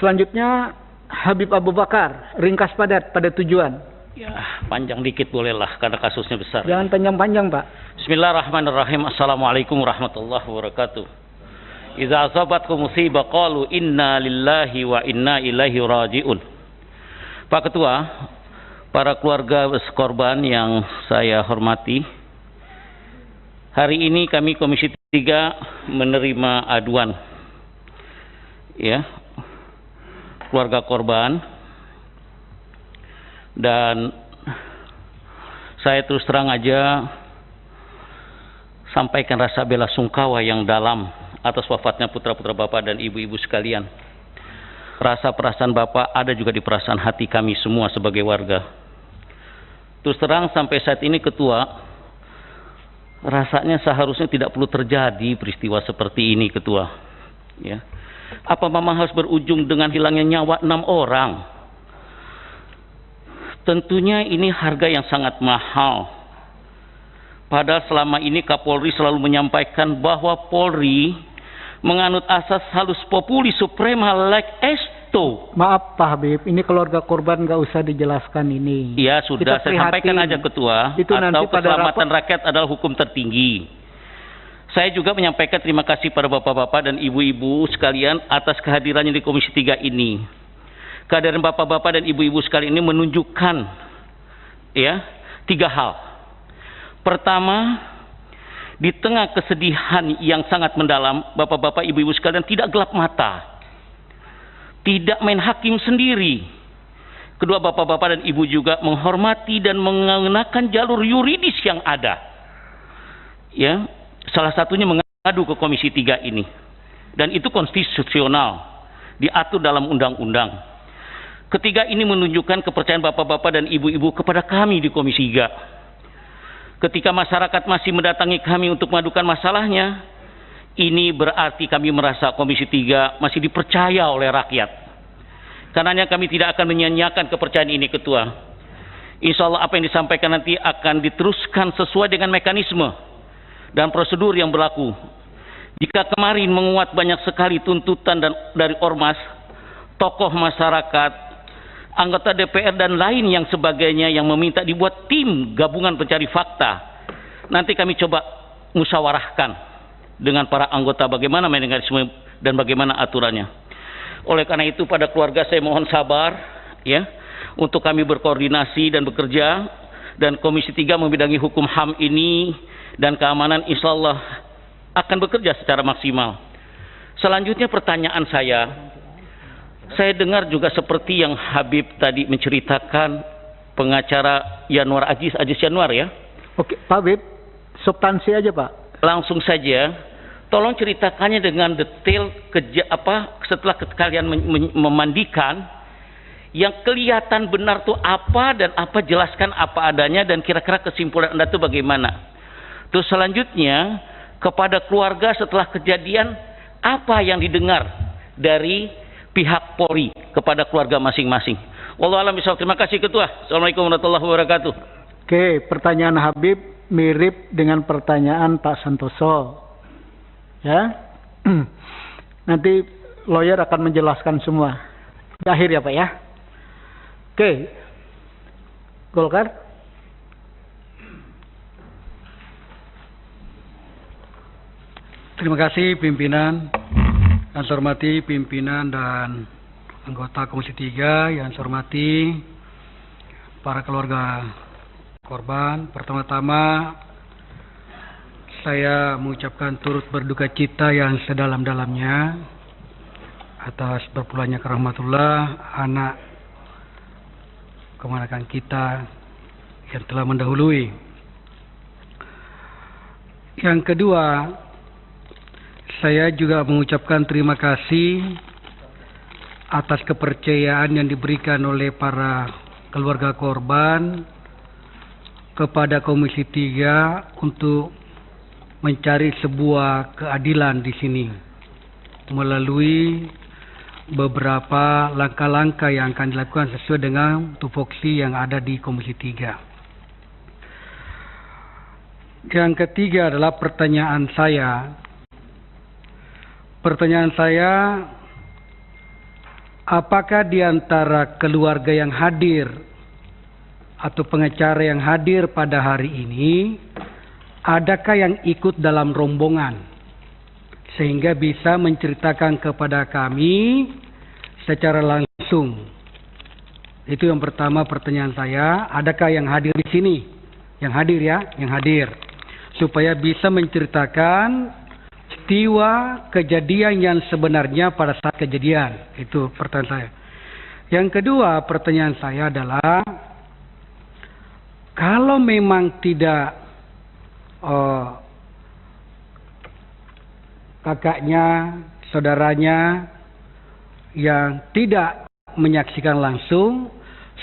Selanjutnya Habib Abu Bakar, ringkas padat pada tujuan. Ya, panjang dikit bolehlah karena kasusnya besar. Jangan panjang-panjang, Pak. Bismillahirrahmanirrahim. Assalamualaikum warahmatullahi wabarakatuh. Idza asabatkum musibah qalu inna lillahi wa inna ilaihi rajiun. Pak Ketua, para keluarga korban yang saya hormati, Hari ini kami Komisi 3 menerima aduan ya keluarga korban, dan saya terus terang aja sampaikan rasa bela sungkawa yang dalam atas wafatnya putra-putra Bapak dan ibu-ibu sekalian. Rasa perasaan Bapak ada juga di perasaan hati kami semua sebagai warga. Terus terang sampai saat ini Ketua, rasanya seharusnya tidak perlu terjadi peristiwa seperti ini, Ketua. Ya. Apa memang harus berujung dengan hilangnya nyawa 6 orang? Tentunya ini harga yang sangat mahal. Padahal selama ini Kapolri selalu menyampaikan bahwa Polri menganut asas halus populi suprema leg esto. Maaf Pak Habib, ini keluarga korban nggak usah dijelaskan ini. Iya sudah, Kita saya sampaikan prihatin. aja Ketua. Itu nanti atau pada keselamatan rakyat adalah hukum tertinggi. Saya juga menyampaikan terima kasih pada bapak-bapak dan ibu-ibu sekalian atas kehadirannya di Komisi 3 ini. Kehadiran bapak-bapak dan ibu-ibu sekalian ini menunjukkan ya 3 hal. Pertama, di tengah kesedihan yang sangat mendalam, bapak-bapak ibu-ibu sekalian tidak gelap mata, tidak main hakim sendiri. Kedua, bapak-bapak dan ibu juga menghormati dan menggunakan jalur yuridis yang ada. Ya, salah satunya mengadu ke Komisi 3 ini. Dan itu konstitusional, diatur dalam undang-undang. Ketiga, ini menunjukkan kepercayaan bapak-bapak dan ibu-ibu kepada kami di Komisi 3. Ketika masyarakat masih mendatangi kami untuk mengadukan masalahnya, ini berarti kami merasa Komisi 3 masih dipercaya oleh rakyat. Karenanya kami tidak akan menyia-nyiakan kepercayaan ini, Ketua. Insya Allah apa yang disampaikan nanti akan diteruskan sesuai dengan mekanisme dan prosedur yang berlaku. Jika kemarin menguat banyak sekali tuntutan dari ormas, tokoh masyarakat, anggota DPR dan lain yang sebagainya yang meminta dibuat tim gabungan pencari fakta, nanti kami coba musyawarahkan dengan para anggota bagaimana mekanisme dan bagaimana aturannya. Oleh karena itu pada keluarga saya mohon sabar ya untuk kami berkoordinasi dan bekerja, dan Komisi 3 membidangi hukum HAM ini dan keamanan insya Allah akan bekerja secara maksimal. Selanjutnya pertanyaan saya dengar juga seperti yang Habib tadi menceritakan pengacara Yanwar Aziz Yanwar ya. Oke, Pak Habib, substansi aja Pak. Langsung saja, tolong ceritakannya dengan detail setelah kalian memandikan yang kelihatan benar tuh apa dan apa, jelaskan apa adanya dan kira-kira kesimpulan Anda tuh bagaimana. Terus selanjutnya kepada keluarga setelah kejadian apa yang didengar dari pihak Polri kepada keluarga masing-masing. Wallahu a'lam bishawab. Terima kasih Ketua. Assalamualaikum warahmatullahi wabarakatuh. Oke, pertanyaan Habib mirip dengan pertanyaan Pak Santoso. Ya. Nanti lawyer akan menjelaskan semua. Di akhir ya Pak ya. Oke. Golkar. Terima kasih pimpinan. Yang saya hormati pimpinan dan anggota Komisi 3, yang saya hormati para keluarga korban. Pertama-tama saya mengucapkan turut berduka cita yang sedalam-dalamnya atas berpulangnya ke rahmatullah anak keponakan kita yang telah mendahului. Yang kedua, saya juga mengucapkan terima kasih atas kepercayaan yang diberikan oleh para keluarga korban kepada Komisi 3 untuk mencari sebuah keadilan di sini melalui beberapa langkah-langkah yang akan dilakukan sesuai dengan tupoksi yang ada di Komisi 3. Yang ketiga adalah pertanyaan saya. Apakah di antara keluarga yang hadir atau pengacara yang hadir pada hari ini, adakah yang ikut dalam rombongan sehingga bisa menceritakan kepada kami secara langsung? Itu yang pertama pertanyaan saya. Adakah yang hadir di sini? Yang hadir ya, yang hadir. supaya bisa menceritakan peristiwa kejadian yang sebenarnya pada saat kejadian. Itu pertanyaan saya. Yang kedua, pertanyaan saya adalah kalau memang tidak kakaknya, saudaranya yang tidak menyaksikan langsung,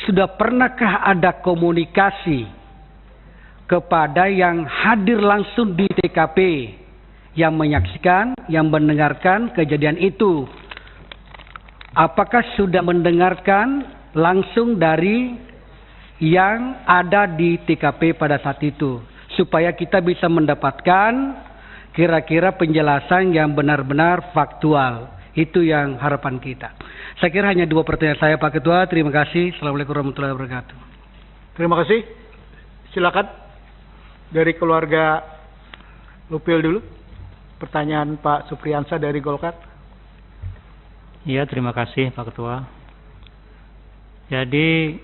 sudah pernahkah ada komunikasi kepada yang hadir langsung di TKP, yang menyaksikan, yang mendengarkan kejadian itu? Apakah sudah mendengarkan langsung dari yang ada di TKP pada saat itu, supaya kita bisa mendapatkan kira-kira penjelasan yang benar-benar faktual. Itu yang harapan kita. Saya kira hanya 2 pertanyaan saya, Pak Ketua. Terima kasih. Assalamualaikum warahmatullahi wabarakatuh. Terima kasih. Silakan dari keluarga Lupil dulu. Pertanyaan Pak Supriyansa dari Golkar. Iya, terima kasih Pak Ketua. Jadi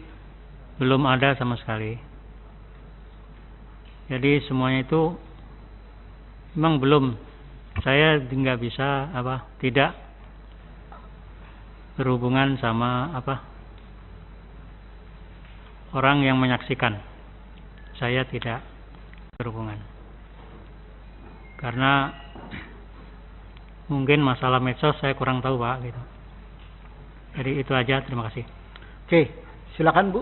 belum ada sama sekali. Jadi semuanya itu memang belum. Saya nggak bisa tidak berhubungan sama orang yang menyaksikan. Saya tidak berhubungan. Karena mungkin masalah medsos saya kurang tahu, Pak, gitu. Jadi itu aja, terima kasih. Oke, silakan Bu.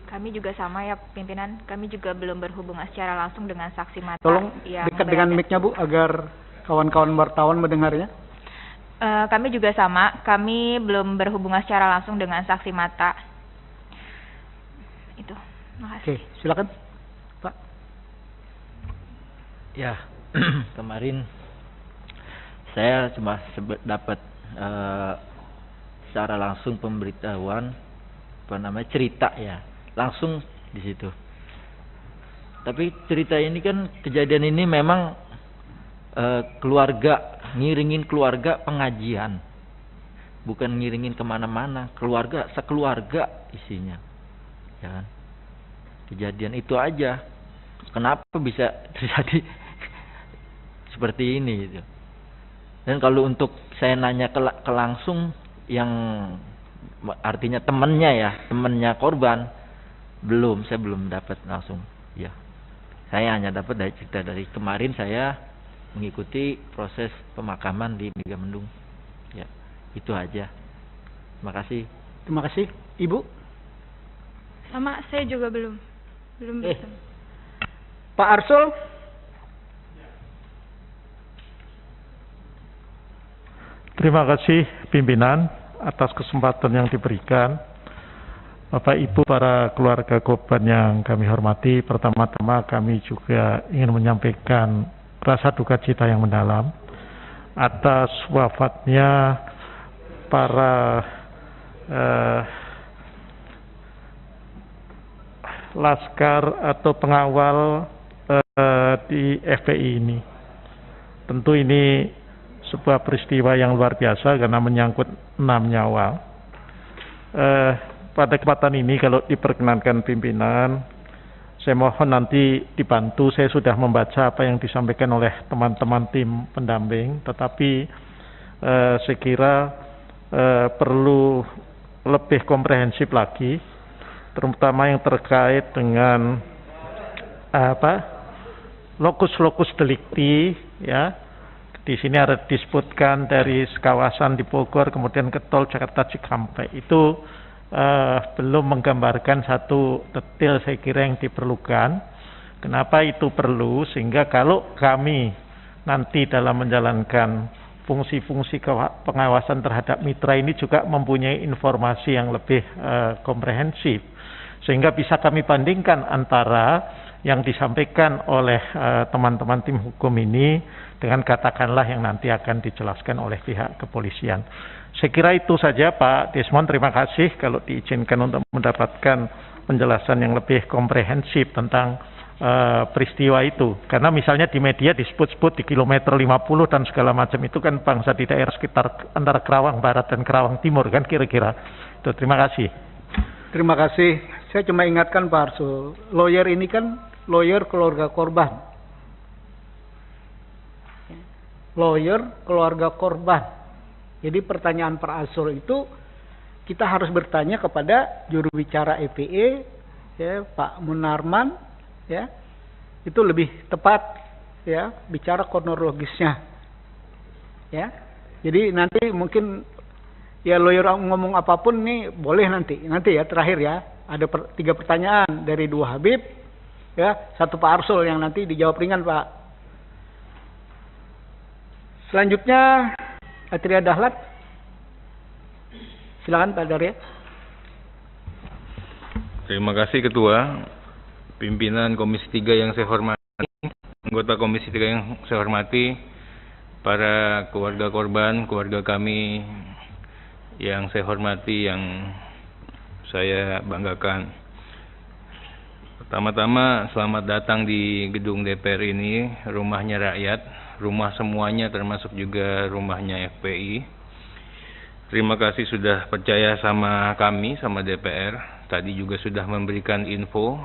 Kami juga sama ya pimpinan, kami juga belum berhubungan secara langsung dengan saksi mata. Tolong yang dekat dengan mic-nya Bu, agar kawan-kawan wartawan mendengarnya. Kami juga sama, kami belum berhubungan secara langsung dengan saksi mata. Itu, makasih. Oke, silakan Pak. Ya, kemarin saya cuma dapat secara langsung pemberitahuan, cerita ya, langsung di situ. Tapi cerita ini kan, kejadian ini memang keluarga, ngiringin keluarga pengajian, bukan ngiringin kemana-mana, keluarga, sekeluarga isinya, ya kan? Kejadian itu aja. Kenapa bisa terjadi seperti ini gitu. Dan kalau untuk saya nanya ke langsung, yang artinya temannya korban, saya belum dapat langsung. Ya, saya hanya dapat dari cerita dari kemarin saya mengikuti proses pemakaman di Megamendung. Ya, itu aja. Terima kasih. Terima kasih, Ibu. Sama, saya juga belum bisa. Pak Arsul. Terima kasih pimpinan atas kesempatan yang diberikan. Bapak Ibu para keluarga korban yang kami hormati, pertama-tama kami juga ingin menyampaikan rasa duka cita yang mendalam atas wafatnya para laskar atau pengawal di FPI ini. Tentu ini sebuah peristiwa yang luar biasa karena menyangkut 6 nyawa. Pada kesempatan ini kalau diperkenankan pimpinan, saya mohon nanti dibantu. Saya sudah membaca apa yang disampaikan oleh teman-teman tim pendamping, tetapi saya kira perlu lebih komprehensif lagi, terutama yang terkait dengan lokus delikti, ya. Di sini ada disebutkan dari kawasan di Bogor kemudian ke tol Jakarta Cikampek. Itu belum menggambarkan satu detail saya kira yang diperlukan. Kenapa itu perlu? Sehingga kalau kami nanti dalam menjalankan fungsi-fungsi pengawasan terhadap mitra ini juga mempunyai informasi yang lebih komprehensif. Sehingga bisa kami bandingkan antara yang disampaikan oleh teman-teman tim hukum ini dengan katakanlah yang nanti akan dijelaskan oleh pihak kepolisian. Saya kira itu saja Pak Desmond, terima kasih kalau diizinkan untuk mendapatkan penjelasan yang lebih komprehensif tentang peristiwa itu. Karena misalnya di media disebut-sebut di kilometer 50 dan segala macam itu kan bangsa di daerah sekitar antara Kerawang Barat dan Kerawang Timur kan kira-kira. Itu terima kasih. Terima kasih saya cuma ingatkan Pak Arsul, lawyer ini kan lawyer keluarga korban. Lawyer keluarga korban. Jadi pertanyaan Pak Arsul itu kita harus bertanya kepada juru bicara EPE, ya, Pak Munarman, ya, itu lebih tepat, ya, bicara kronologisnya, ya. Jadi nanti mungkin ya lawyer ngomong apapun nih boleh nanti ya terakhir ya ada 3 pertanyaan dari 2 Habib, ya, 1 Pak Arsul yang nanti dijawab ringan Pak. Selanjutnya Atria Dahlan, silakan Pak Darya. Terima kasih Ketua, pimpinan Komisi 3 yang saya hormati, anggota Komisi 3 yang saya hormati, para keluarga korban, keluarga kami yang saya hormati, yang saya banggakan. Pertama-tama selamat datang di gedung DPR ini, rumahnya rakyat, rumah semuanya termasuk juga rumahnya FPI. Terima kasih sudah percaya sama kami, sama DPR. Tadi juga sudah memberikan info,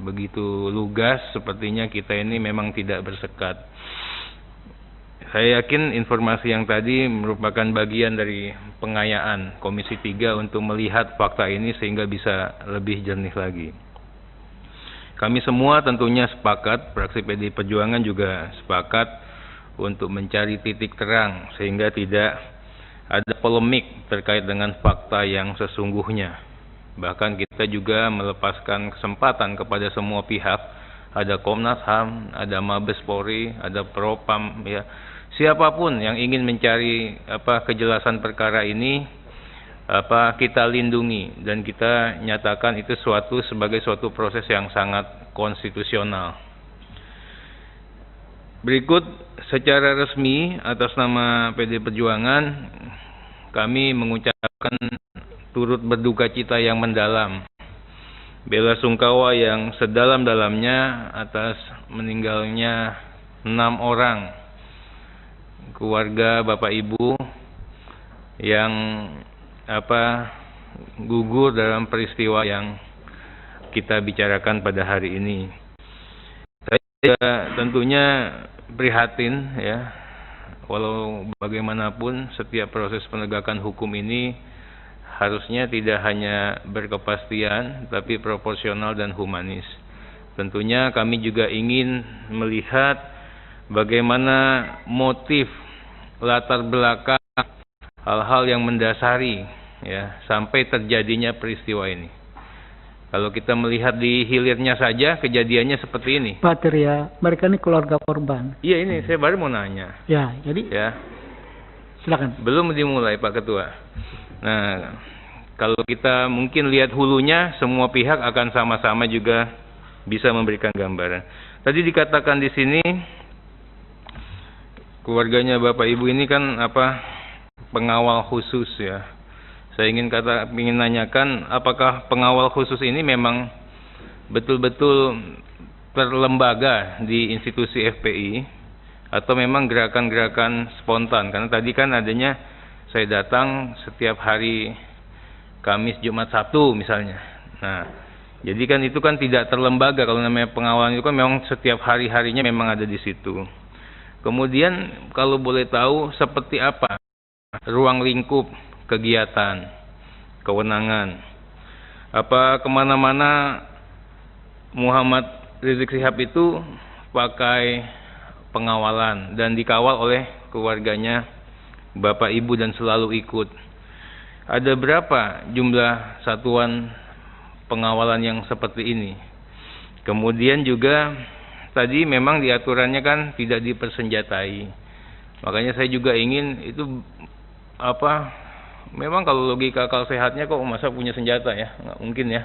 begitu lugas, sepertinya kita ini memang tidak bersekat. Saya yakin informasi yang tadi merupakan bagian dari pengayaan Komisi 3 untuk melihat fakta ini sehingga bisa lebih jernih lagi. Kami semua tentunya sepakat, fraksi PDI Perjuangan juga sepakat untuk mencari titik terang sehingga tidak ada polemik terkait dengan fakta yang sesungguhnya. Bahkan kita juga melepaskan kesempatan kepada semua pihak, ada Komnas HAM, ada Mabes Polri, ada Propam, ya, siapapun yang ingin mencari kejelasan perkara ini, kita lindungi dan kita nyatakan itu sebagai suatu proses yang sangat konstitusional. Berikut secara resmi atas nama PDI Perjuangan kami mengucapkan turut berduka cita yang mendalam, bela sungkawa yang sedalam-dalamnya atas meninggalnya 6 orang keluarga Bapak Ibu yang gugur dalam peristiwa yang kita bicarakan pada hari ini. Saya tentunya prihatin, ya, walau bagaimanapun setiap proses penegakan hukum ini harusnya tidak hanya berkepastian tapi proporsional dan humanis. Tentunya kami juga ingin melihat bagaimana motif, latar belakang, hal-hal yang mendasari, ya, sampai terjadinya peristiwa ini. Kalau kita melihat di hilirnya saja kejadiannya seperti ini. Pak Tirya, mereka ini keluarga korban. Iya, ini saya baru mau nanya. Ya, jadi ya. Silakan. Belum dimulai Pak Ketua. Nah, kalau kita mungkin lihat hulunya, semua pihak akan sama-sama juga bisa memberikan gambaran. Tadi dikatakan di sini keluarganya Bapak Ibu ini kan pengawal khusus, ya. Saya ingin nanyakan apakah pengawal khusus ini memang betul-betul terlembaga di institusi FPI atau memang gerakan-gerakan spontan? Karena tadi kan adanya saya datang setiap hari Kamis, Jumat, Sabtu misalnya. Nah, jadi kan itu kan tidak terlembaga. Kalau namanya pengawalan itu kan memang setiap hari-harinya memang ada di situ. Kemudian kalau boleh tahu seperti apa ruang lingkup kegiatan, kewenangan, kemana-mana Muhammad Rizik Syihab itu pakai pengawalan dan dikawal oleh keluarganya Bapak Ibu dan selalu ikut. Ada berapa jumlah satuan pengawalan yang seperti ini? Kemudian juga tadi memang diaturannya kan tidak dipersenjatai. Makanya saya juga ingin itu memang kalau logika akal sehatnya kok masa punya senjata, ya, nggak mungkin, ya.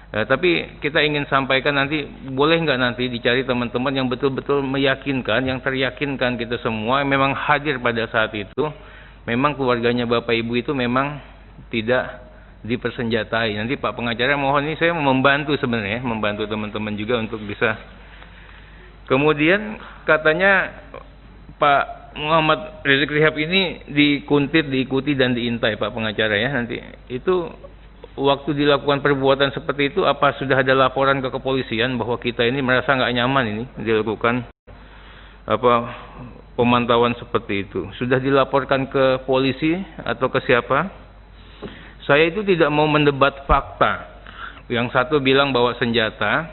Tapi kita ingin sampaikan nanti, boleh nggak nanti dicari teman-teman yang betul-betul meyakinkan, yang teryakinkan kita semua memang hadir pada saat itu, memang keluarganya Bapak Ibu itu memang tidak dipersenjatai. Nanti Pak Pengacara mohon, ini saya membantu sebenarnya, membantu teman-teman juga untuk bisa. Kemudian katanya Pak Muhammad Rizik Syihab ini dikuntit, diikuti dan diintai Pak Pengacara, ya, nanti itu waktu dilakukan perbuatan seperti itu, apa sudah ada laporan ke kepolisian bahwa kita ini merasa nggak nyaman ini dilakukan pemantauan seperti itu? Sudah dilaporkan ke polisi atau ke siapa? Saya itu tidak mau mendebat fakta. Yang satu bilang bawa senjata,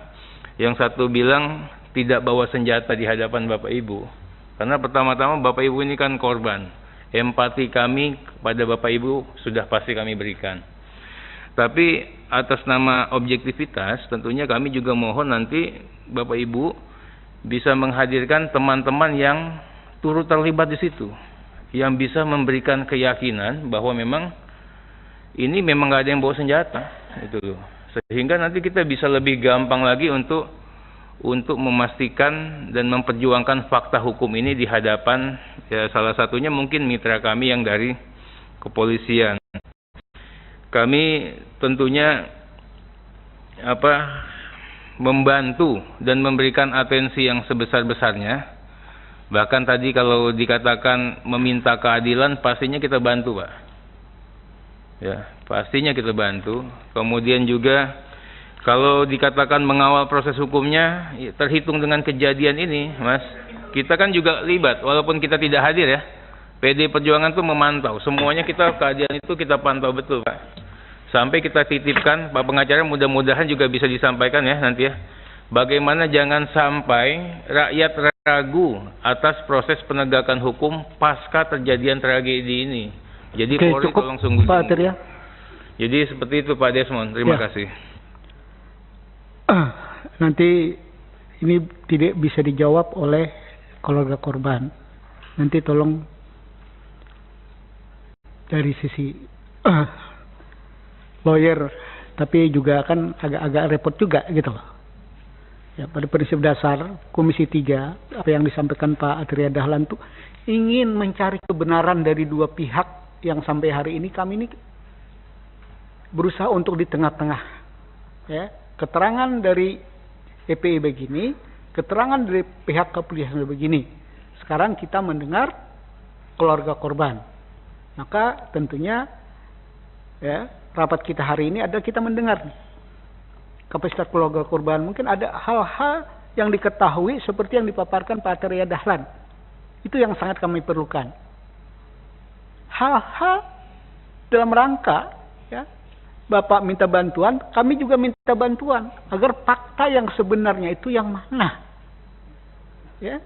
yang satu bilang tidak bawa senjata di hadapan Bapak Ibu. Karena pertama-tama Bapak Ibu ini kan korban. Empati kami kepada Bapak Ibu sudah pasti kami berikan. Tapi atas nama objektivitas tentunya kami juga mohon nanti Bapak Ibu bisa menghadirkan teman-teman yang turut terlibat di situ, yang bisa memberikan keyakinan bahwa memang ini memang nggak ada yang bawa senjata, itu loh. Sehingga nanti kita bisa lebih gampang lagi untuk memastikan dan memperjuangkan fakta hukum ini di hadapan ya salah satunya mungkin mitra kami yang dari kepolisian. Kami tentunya membantu dan memberikan atensi yang sebesar-besarnya. Bahkan tadi kalau dikatakan meminta keadilan, pastinya kita bantu, Pak. Ya, pastinya kita bantu. Kemudian juga kalau dikatakan mengawal proses hukumnya, ya, terhitung dengan kejadian ini, Mas, kita kan juga libat, walaupun kita tidak hadir ya. PD Perjuangan itu memantau, semuanya keadilan itu kita pantau betul, Pak. Sampai kita titipkan, Pak Pengacara, mudah-mudahan juga bisa disampaikan ya nanti ya. Bagaimana jangan sampai rakyat ragu atas proses penegakan hukum pasca terjadian tragedi ini. Jadi Polri tolong sungguh-sungguh. Ya. Jadi seperti itu Pak Desmond, terima kasih. Nanti ini tidak bisa dijawab oleh keluarga korban. Nanti tolong dari sisi lawyer, tapi juga kan agak-agak repot juga gitu loh. Ya, pada prinsip dasar Komisi 3 apa yang disampaikan Pak Atria Dahlan itu ingin mencari kebenaran dari dua pihak yang sampai hari ini kami ini berusaha untuk di tengah-tengah. Ya, keterangan dari EPI begini, keterangan dari pihak kepolisian begini. Sekarang kita mendengar keluarga korban. Maka tentunya ya, rapat kita hari ini adalah kita mendengar nih, kapasitas keluarga korban. Mungkin ada hal-hal yang diketahui seperti yang dipaparkan Pak Atria Dahlan. Itu yang sangat kami perlukan. Hal-hal dalam rangka ya, Bapak minta bantuan, kami juga minta bantuan agar fakta yang sebenarnya itu yang mana. Ya,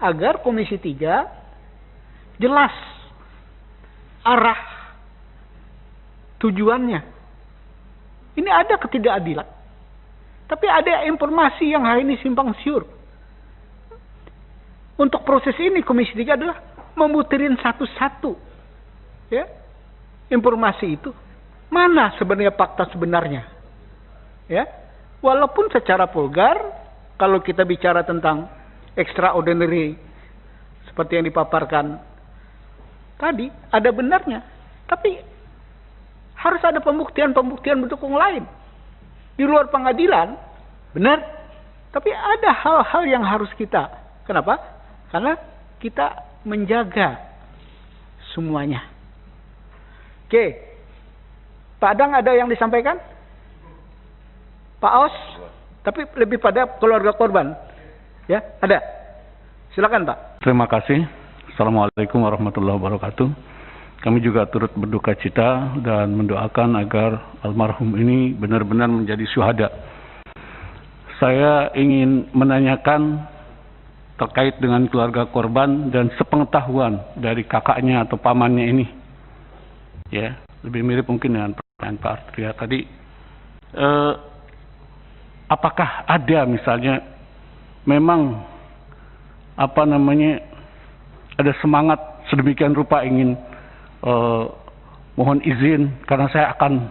agar Komisi 3 jelas arah tujuannya. Ini ada ketidakadilan. Tapi ada informasi yang hari ini simpang siur. Untuk proses ini Komisi 3 adalah membutirin satu-satu ya, informasi itu. Mana sebenarnya fakta sebenarnya? Ya, walaupun secara vulgar kalau kita bicara tentang extraordinary seperti yang dipaparkan tadi, ada benarnya. Tapi harus ada pembuktian-pembuktian mendukung lain. Di luar pengadilan, benar. Tapi ada hal-hal yang harus kita. Kenapa? Karena kita menjaga semuanya. Oke. Pak Adang ada yang disampaikan? Pak Os? Tapi lebih pada keluarga korban. Ya, ada. Silakan, Pak. Terima kasih. Assalamualaikum warahmatullahi wabarakatuh. Kami juga turut berduka cita dan mendoakan agar almarhum ini benar-benar menjadi syuhada. Saya ingin menanyakan terkait dengan keluarga korban dan sepengetahuan dari kakaknya atau pamannya ini. Ya, lebih mirip mungkin dengan pertanyaan Pak Atria tadi. Apakah ada misalnya memang ada semangat sedemikian rupa ingin mohon izin karena saya akan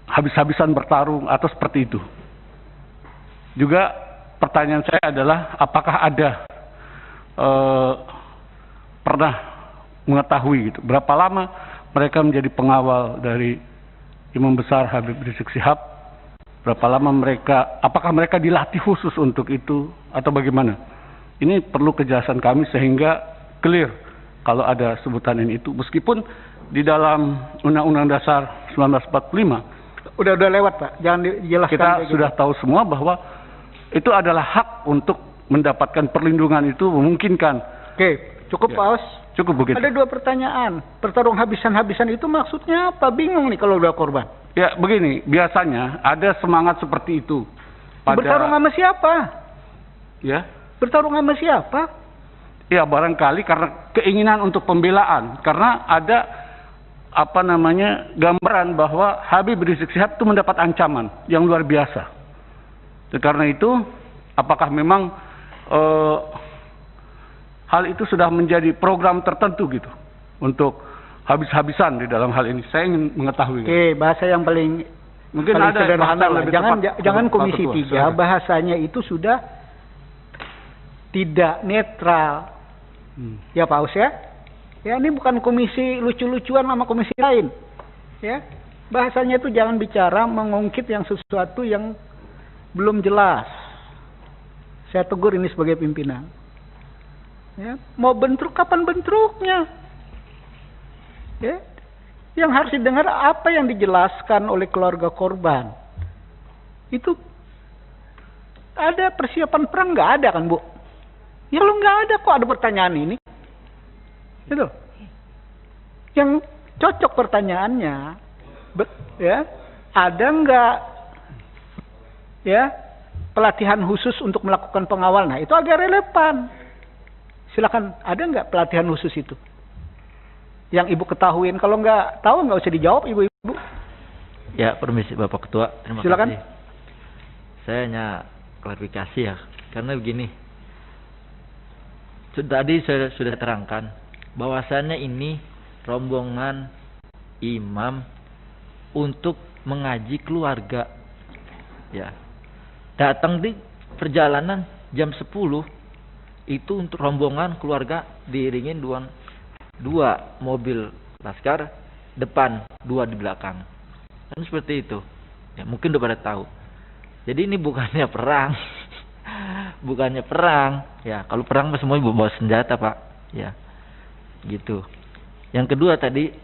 habis-habisan bertarung atau seperti itu. Juga pertanyaan saya adalah apakah ada pernah mengetahui gitu berapa lama mereka menjadi pengawal dari Imam Besar Habib Rizik Syihab, berapa lama apakah mereka dilatih khusus untuk itu atau bagaimana? Ini perlu kejelasan kami sehingga clear kalau ada sebutan ini itu, meskipun di dalam Undang-Undang Dasar 1945. Udah lewat Pak, jangan dijelaskan. Kita sudah tahu semua bahwa itu adalah hak untuk mendapatkan perlindungan itu memungkinkan. Oke, cukup Pak Aus. Cukup begitu. Ada 2 pertanyaan. Pertarung habisan-habisan itu maksudnya apa? Bingung nih kalau udah korban. Ya begini, biasanya ada semangat seperti itu. Bertarung sama siapa? Ya. Bertarung sama siapa? Ya barangkali karena keinginan untuk pembelaan. Karena ada gambaran bahwa Habib Rizik Syihab itu mendapat ancaman yang luar biasa. Karena itu, apakah memang hal itu sudah menjadi program tertentu gitu untuk habis-habisan di dalam hal ini? Saya ingin mengetahui. Oke, bahasa yang paling mungkin paling ada sederhana lah. lebih Jangan tepat. Komisi 3 bahasanya itu sudah tidak netral. Ya Pak Aus ya. Ya ini bukan komisi lucu-lucuan sama komisi lain. Ya. Bahasanya itu jangan bicara mengungkit yang sesuatu yang belum jelas. Saya tegur ini sebagai pimpinan. Ya, mau bentrok kapan bentroknya? Ya. Yang harus didengar apa yang dijelaskan oleh keluarga korban. Itu ada persiapan perang nggak ada kan Bu? Ya lo nggak ada kok ada pertanyaan ini. Gitu. Yang cocok pertanyaannya, ya ada nggak ya pelatihan khusus untuk melakukan pengawal? Nah itu agak relevan. Silakan, ada nggak pelatihan khusus itu? Yang Ibu ketahuin, kalau nggak tahu nggak usah dijawab Ibu-ibu. Ya, permisi Bapak Ketua, terima Silakan. kasih. Saya hanya klarifikasi ya, karena begini. Tadi saya sudah terangkan bahwasannya ini rombongan imam untuk mengaji keluarga. Ya. Datang di perjalanan jam 10 itu untuk rombongan keluarga diiringin dua mobil laskar depan, 2 di belakang. Kan seperti itu. Ya, mungkin udah pada tahu. Jadi ini bukannya perang. Bukannya perang. Ya, kalau perang semua bawa senjata, Pak. Ya. Gitu. Yang kedua tadi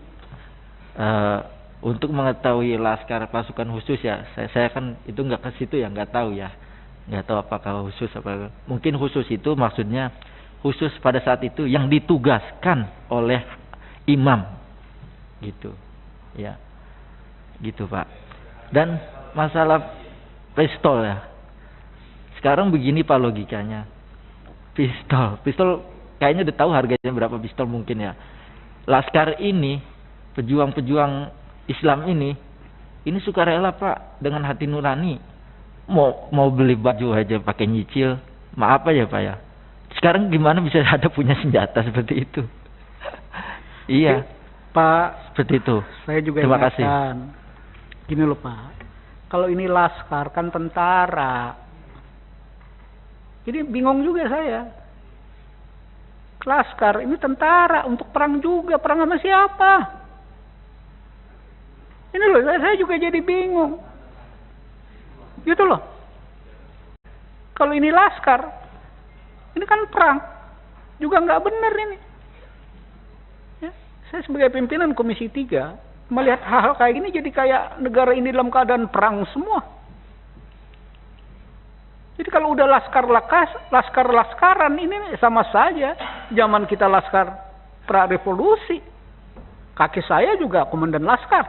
untuk mengetahui laskar pasukan khusus ya, saya kan itu nggak ke situ ya, nggak tahu ya. Nggak tahu apakah khusus apa. Mungkin khusus itu maksudnya khusus pada saat itu yang ditugaskan oleh imam. Gitu. Ya. Gitu, Pak. Dan masalah pistol ya. Sekarang begini Pak logikanya. Pistol kayaknya udah tahu harganya berapa pistol mungkin ya. Laskar ini, pejuang-pejuang Islam ini sukarela Pak, dengan hati nurani. Mau beli baju aja pakai nyicil. Maaf ya Pak ya. Sekarang gimana bisa ada punya senjata seperti itu? Iya. Pak, seperti itu. Saya juga terima kasih. Gini loh Pak. Kalau ini laskar kan tentara. Jadi bingung juga saya. Laskar ini tentara untuk perang juga, perang sama siapa? Ini loh, saya juga jadi bingung. Gitu loh. Kalau ini laskar, ini kan perang, juga nggak benar ini. Ya, saya sebagai pimpinan Komisi 3 melihat hal-hal kayak gini jadi kayak negara ini dalam keadaan perang semua. Jadi kalau udah laskar-laskaran ini sama saja. Zaman kita laskar pra-revolusi. Kakek saya juga komandan laskar.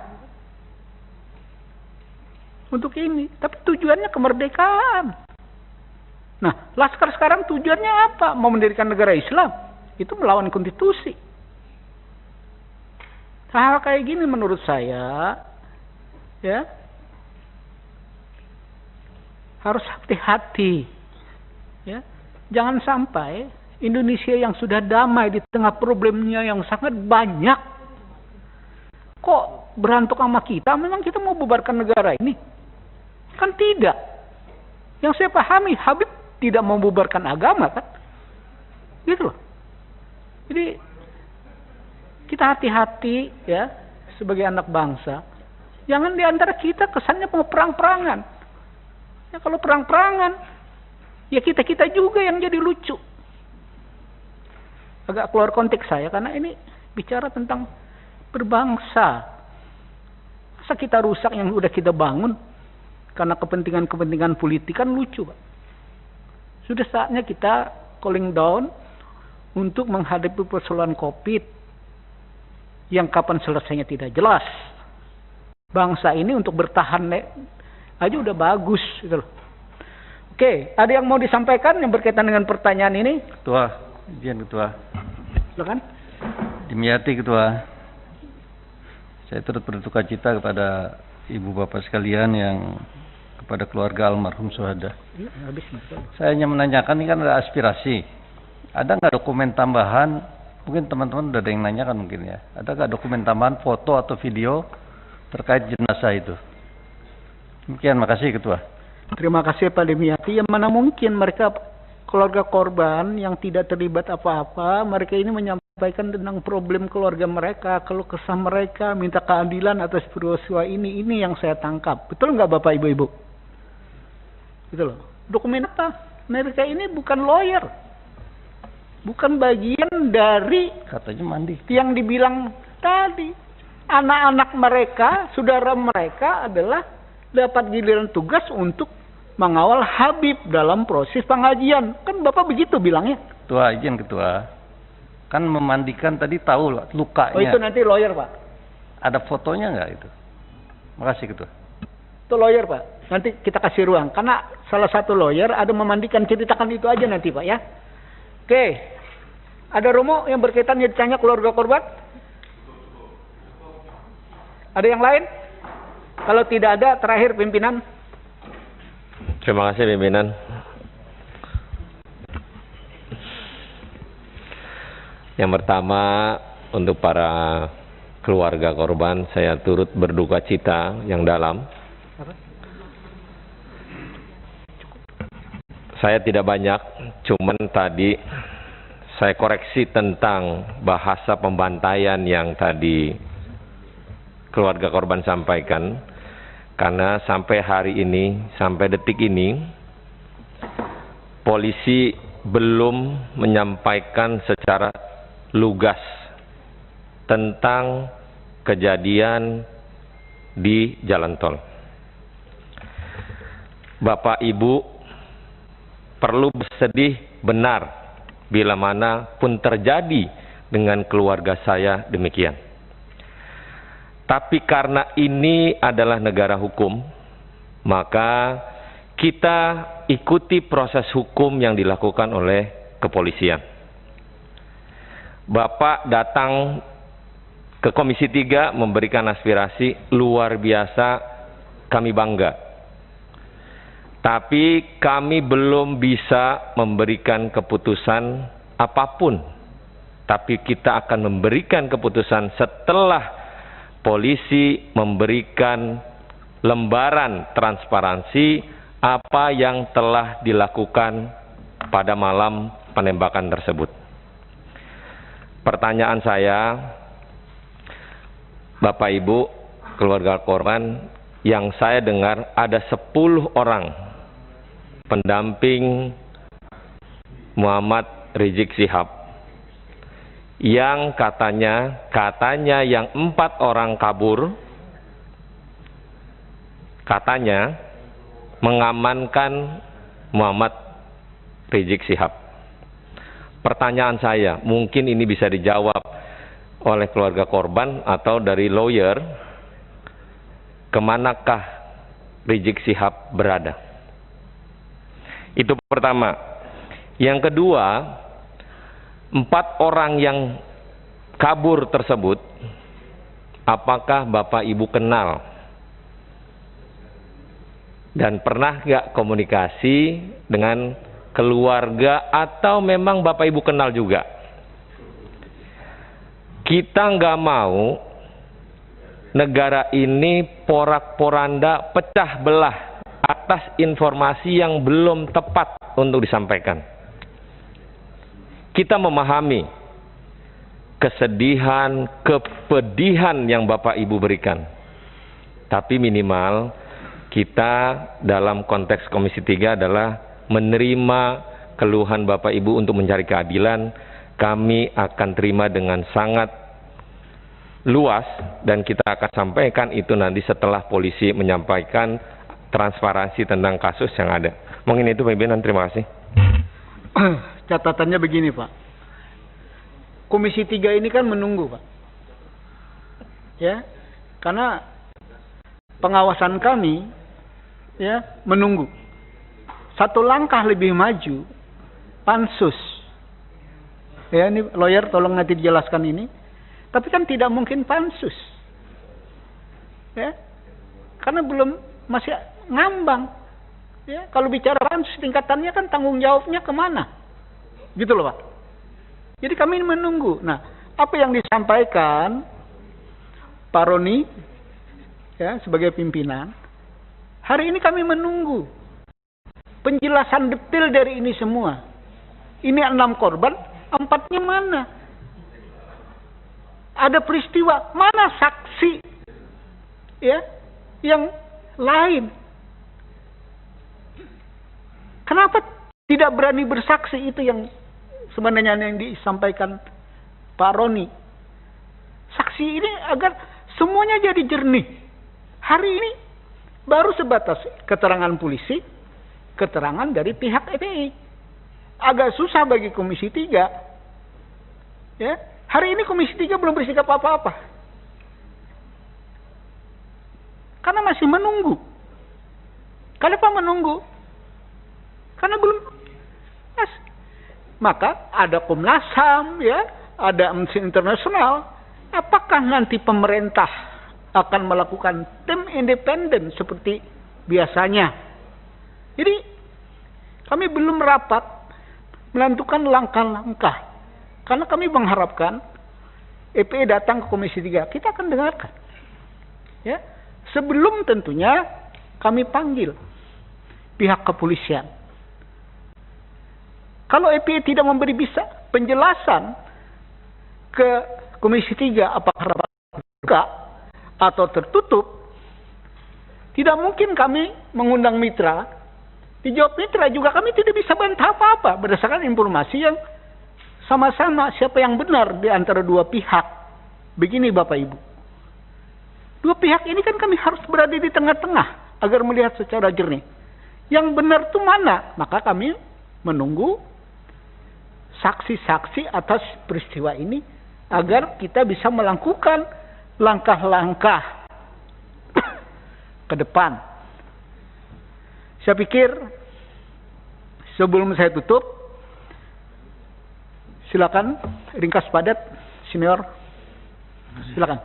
Untuk ini. Tapi tujuannya kemerdekaan. Nah, laskar sekarang tujuannya apa? Mau mendirikan negara Islam. Itu melawan konstitusi. Hal kayak gini menurut saya, ya, harus hati-hati, ya. Jangan sampai Indonesia yang sudah damai di tengah problemnya yang sangat banyak, kok berantuk sama kita? Memang kita mau bubarkan negara ini? Kan tidak. Yang saya pahami, Habib tidak mau bubarkan agama, kan? Gitu loh. Jadi kita hati-hati, ya, sebagai anak bangsa. Jangan diantara kita kesannya mau perang-perangan. Ya kalau perang-perangan, ya kita-kita juga yang jadi lucu. Agak keluar konteks saya, karena ini bicara tentang berbangsa. Masa kita rusak yang udah kita bangun karena kepentingan-kepentingan politik, kan lucu, Pak. Sudah saatnya kita cooling down untuk menghadapi persoalan COVID yang kapan selesainya tidak jelas. Bangsa ini untuk bertahan aja udah bagus gitu loh. Oke, ada yang mau disampaikan yang berkaitan dengan pertanyaan ini? Ketua, izin Ketua. Silakan. Dimyati Ketua. Saya turut berduka cita kepada Ibu Bapak sekalian yang kepada keluarga almarhum syuhada. Ya, habis. Saya hanya menanyakan, ini kan ada aspirasi. Ada nggak dokumen tambahan? Mungkin teman-teman udah ada yang nanyakan mungkin ya. Ada nggak dokumen tambahan foto atau video terkait jenazah itu? Demikian, makasih Ketua. Terima kasih Pak Dimyati. Yang mana mungkin mereka keluarga korban yang tidak terlibat apa-apa, mereka ini menyampaikan tentang problem keluarga mereka, keluh kesah mereka, minta keadilan atas peristiwa ini. Ini yang saya tangkap. Betul nggak Bapak Ibu-Ibu? Gitu loh. Dokumen apa? Mereka ini bukan lawyer. Bukan bagian dari katanya mandi yang dibilang tadi. Anak-anak mereka, saudara mereka adalah dapat giliran tugas untuk mengawal Habib dalam proses pengajian. Kan Bapak begitu bilangnya. Ketua, izin Ketua. Kan memandikan tadi tahu lukanya. Oh itu nanti lawyer Pak. Ada fotonya nggak itu? Makasih Ketua. Itu lawyer Pak. Nanti kita kasih ruang. Karena salah satu lawyer ada memandikan, ceritakan itu aja nanti Pak ya. Oke. Ada Romo yang berkaitan yang ditanya keluarga korban? Ada yang lain? Kalau tidak ada, terakhir pimpinan. Terima kasih pimpinan. Yang pertama, untuk para keluarga korban, saya turut berduka cita yang dalam. Saya tidak banyak, cuman tadi saya koreksi tentang bahasa pembantaian yang tadi keluarga korban sampaikan. Karena sampai hari ini, sampai detik ini, polisi belum menyampaikan secara lugas tentang kejadian di jalan tol. Bapak Ibu perlu bersedih benar bila mana pun terjadi dengan keluarga saya demikian. Tapi karena ini adalah negara hukum, maka kita ikuti proses hukum yang dilakukan oleh kepolisian. Bapak datang ke Komisi 3 memberikan aspirasi luar biasa, kami bangga. Tapi kami belum bisa memberikan keputusan apapun. Tapi kita akan memberikan keputusan setelah polisi memberikan lembaran transparansi apa yang telah dilakukan pada malam penembakan tersebut. Pertanyaan saya, Bapak Ibu, keluarga korban, yang saya dengar ada 10 orang pendamping Muhammad Rizik Syihab yang katanya yang 4 orang kabur, katanya mengamankan Muhammad Rizik Syihab. Pertanyaan saya, mungkin ini bisa dijawab oleh keluarga korban atau dari lawyer, kemanakah Rizik Syihab berada? Itu pertama. Yang kedua, 4 orang yang kabur tersebut, apakah Bapak Ibu kenal? Dan pernah nggak komunikasi dengan keluarga atau memang Bapak Ibu kenal juga? Kita nggak mau negara ini porak-poranda pecah belah atas informasi yang belum tepat untuk disampaikan. Kita memahami kesedihan, kepedihan yang Bapak Ibu berikan. Tapi minimal kita dalam konteks Komisi 3 adalah menerima keluhan Bapak Ibu untuk mencari keadilan. Kami akan terima dengan sangat luas dan kita akan sampaikan itu nanti setelah polisi menyampaikan transparansi tentang kasus yang ada. Mungkin itu pimpinan, terima kasih. Catatannya begini Pak, Komisi 3 ini kan menunggu Pak, ya, karena pengawasan kami ya menunggu. Satu langkah lebih maju, pansus. Ya, ini lawyer tolong nanti dijelaskan ini. Tapi kan tidak mungkin pansus. Ya. Karena belum, masih ngambang. Ya, kalau bicara pansus tingkatannya kan tanggung jawabnya kemana? Gitu loh Pak. Jadi kami menunggu. Nah, apa yang disampaikan Pak Roni ya sebagai pimpinan, hari ini kami menunggu penjelasan detail dari ini semua. Ini 6 korban, 4-nya mana? Ada peristiwa, mana saksi ya yang lain? Kenapa tidak berani bersaksi? Itu yang sebenarnya yang disampaikan Pak Roni. Saksi ini agar semuanya jadi jernih. Hari ini baru sebatas keterangan polisi, keterangan dari pihak FPI. Agak susah bagi Komisi 3. Ya, hari ini Komisi 3 belum bersikap apa-apa. Karena masih menunggu. Kenapa menunggu? Karena belum. Yes. Maka ada Komnas HAM, ya, ada Amnesty International. Apakah nanti pemerintah akan melakukan tim independen seperti biasanya? Jadi kami belum rapat menentukan langkah-langkah. Karena kami mengharapkan FPI datang ke Komisi 3. Kita akan dengarkan. Ya. Sebelum tentunya kami panggil pihak kepolisian. Kalau FPI tidak memberi bisa penjelasan ke Komisi 3 apakah rapat terbuka atau tertutup, tidak mungkin kami mengundang mitra. Dijawab mitra juga kami tidak bisa bantah apa-apa berdasarkan informasi yang sama-sama siapa yang benar di antara dua pihak. Begini Bapak Ibu. Dua pihak ini kan kami harus berada di tengah-tengah agar melihat secara jernih. Yang benar itu mana? Maka kami menunggu saksi-saksi atas peristiwa ini agar kita bisa melakukan langkah-langkah ke depan. Saya pikir sebelum saya tutup, silakan ringkas padat, senior. Silakan.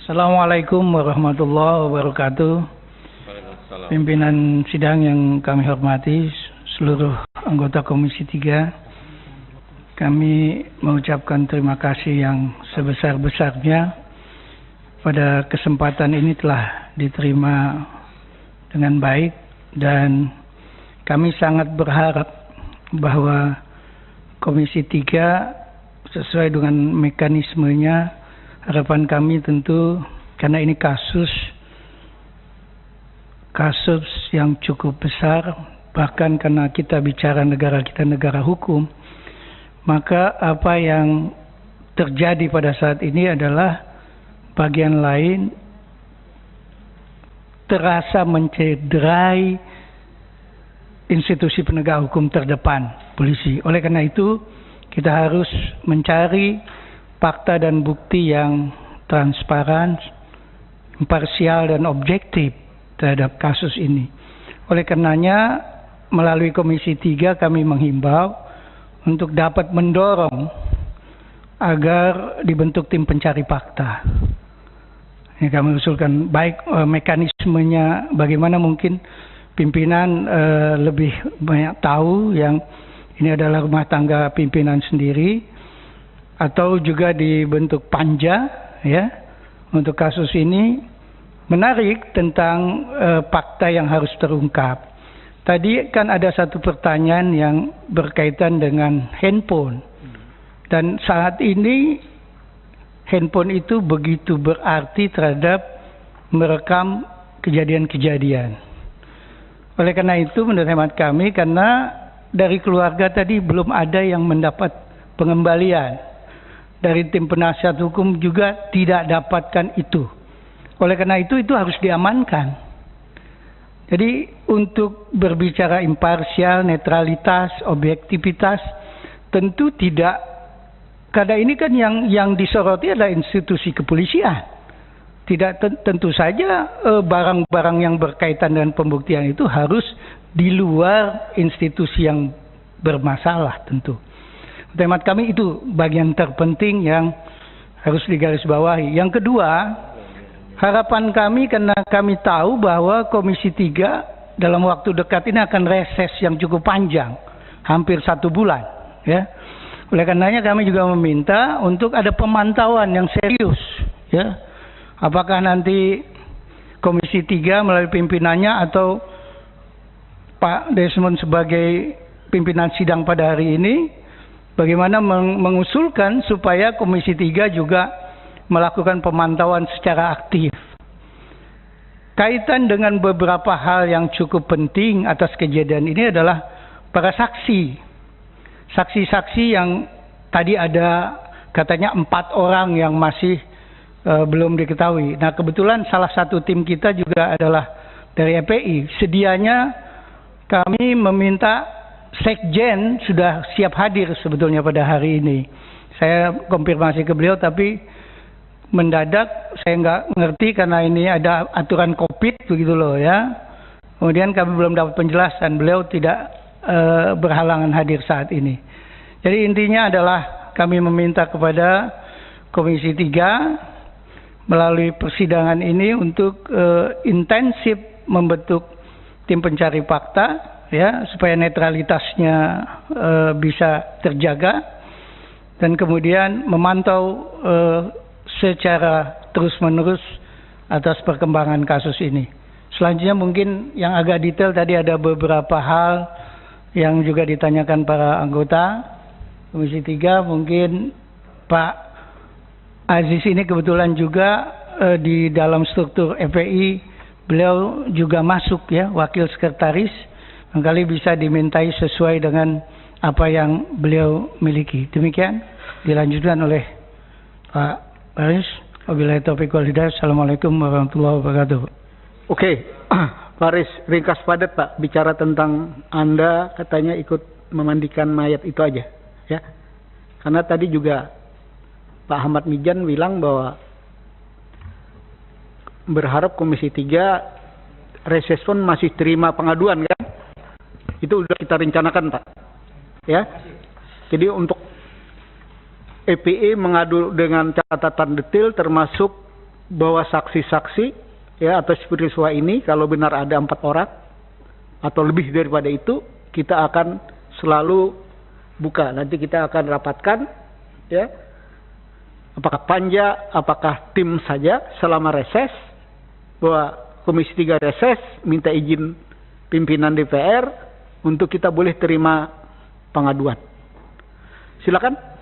Assalamualaikum warahmatullahi wabarakatuh. Pimpinan sidang yang kami hormati, seluruh anggota Komisi 3, kami mengucapkan terima kasih yang sebesar-besarnya pada kesempatan ini telah diterima dengan baik, dan kami sangat berharap bahwa Komisi 3 sesuai dengan mekanismenya. Harapan kami tentu karena ini kasus yang cukup besar, bahkan karena kita bicara negara kita negara hukum, maka apa yang terjadi pada saat ini adalah bagian lain terasa mencederai institusi penegak hukum terdepan, polisi. Oleh karena itu kita harus mencari fakta dan bukti yang transparan, imparsial dan objektif terhadap kasus ini. Oleh karenanya, melalui Komisi 3 kami menghimbau untuk dapat mendorong agar dibentuk tim pencari fakta. Ini kami usulkan, baik mekanismenya bagaimana, mungkin pimpinan lebih banyak tahu, yang ini adalah rumah tangga pimpinan sendiri, atau juga dibentuk panja ya untuk kasus ini. Menarik tentang fakta yang harus terungkap. Tadi kan ada satu pertanyaan yang berkaitan dengan handphone, dan saat ini handphone itu begitu berarti terhadap merekam kejadian-kejadian. Oleh karena itu menurut hemat kami, karena dari keluarga tadi belum ada yang mendapat pengembalian dari tim penasihat hukum juga tidak dapatkan itu. Oleh karena itu harus diamankan. Jadi untuk berbicara imparsial, netralitas, objektivitas, tentu tidak. Karena ini kan yang disoroti adalah institusi kepolisian. Tidak tentu saja barang-barang yang berkaitan dengan pembuktian itu harus di luar institusi yang bermasalah tentu. Temat kami itu bagian terpenting yang harus digarisbawahi. Yang kedua, harapan kami karena kami tahu bahwa Komisi 3 dalam waktu dekat ini akan reses yang cukup panjang, hampir 1 bulan. Ya. Oleh karenanya kami juga meminta untuk ada pemantauan yang serius. Ya. Apakah nanti Komisi 3 melalui pimpinannya atau Pak Desmond sebagai pimpinan sidang pada hari ini, bagaimana mengusulkan supaya Komisi 3 juga melakukan pemantauan secara aktif. Kaitan dengan beberapa hal yang cukup penting atas kejadian ini adalah para saksi. Saksi-saksi yang tadi ada katanya 4 orang yang masih belum diketahui. Nah kebetulan salah satu tim kita juga adalah dari EPI. Sedianya kami meminta Sekjen sudah siap hadir sebetulnya pada hari ini. Saya konfirmasi ke beliau tapi mendadak saya nggak ngerti karena ini ada aturan COVID begitu loh ya. Kemudian kami belum dapat penjelasan, beliau tidak berhalangan hadir saat ini. Jadi intinya adalah kami meminta kepada Komisi 3 melalui persidangan ini untuk intensif membentuk tim pencari fakta ya supaya netralitasnya bisa terjaga dan kemudian memantau secara terus-menerus atas perkembangan kasus ini. Selanjutnya mungkin yang agak detail tadi ada beberapa hal yang juga ditanyakan para anggota Komisi 3. Mungkin Pak Aziz ini kebetulan juga di dalam struktur FPI beliau juga masuk ya wakil sekretaris. Barangkali bisa dimintai sesuai dengan apa yang beliau miliki. Demikian dilanjutkan oleh Pak Baris. Wabillahi taufiq wal hidayah. Assalamualaikum warahmatullahi wabarakatuh. Oke, Pak Aris, ringkas padat Pak, bicara tentang Anda katanya ikut memandikan mayat itu aja, ya. Karena tadi juga Pak Ahmad Mijan bilang bahwa berharap Komisi 3 reses pun masih terima pengaduan kan? Itu sudah kita rencanakan Pak, ya. Jadi untuk EPE mengadu dengan catatan detail termasuk bahwa saksi-saksi ya atas peristiwa ini kalau benar ada 4 orang atau lebih daripada itu kita akan selalu buka. Nanti kita akan rapatkan ya apakah panja, apakah tim saja selama reses bahwa Komisi 3 reses minta izin pimpinan DPR untuk kita boleh terima pengaduan. Silakan.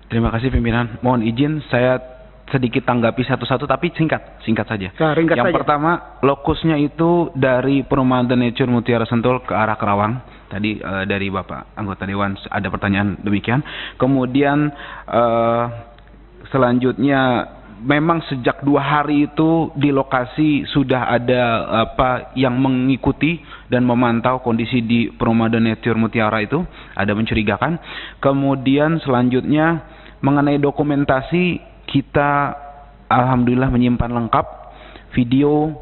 Terima kasih pimpinan. Mohon izin saya sedikit tanggapi satu-satu tapi singkat saja. Yang pertama, lokusnya itu dari Perumahan The Nature Mutiara Sentul ke arah Kerawang. Tadi dari Bapak anggota Dewan ada pertanyaan demikian. Kemudian selanjutnya memang sejak 2 hari itu di lokasi sudah ada yang mengikuti dan memantau kondisi di Perumahan The Nature Mutiara itu, ada mencurigakan. Kemudian selanjutnya mengenai dokumentasi kita alhamdulillah menyimpan lengkap video,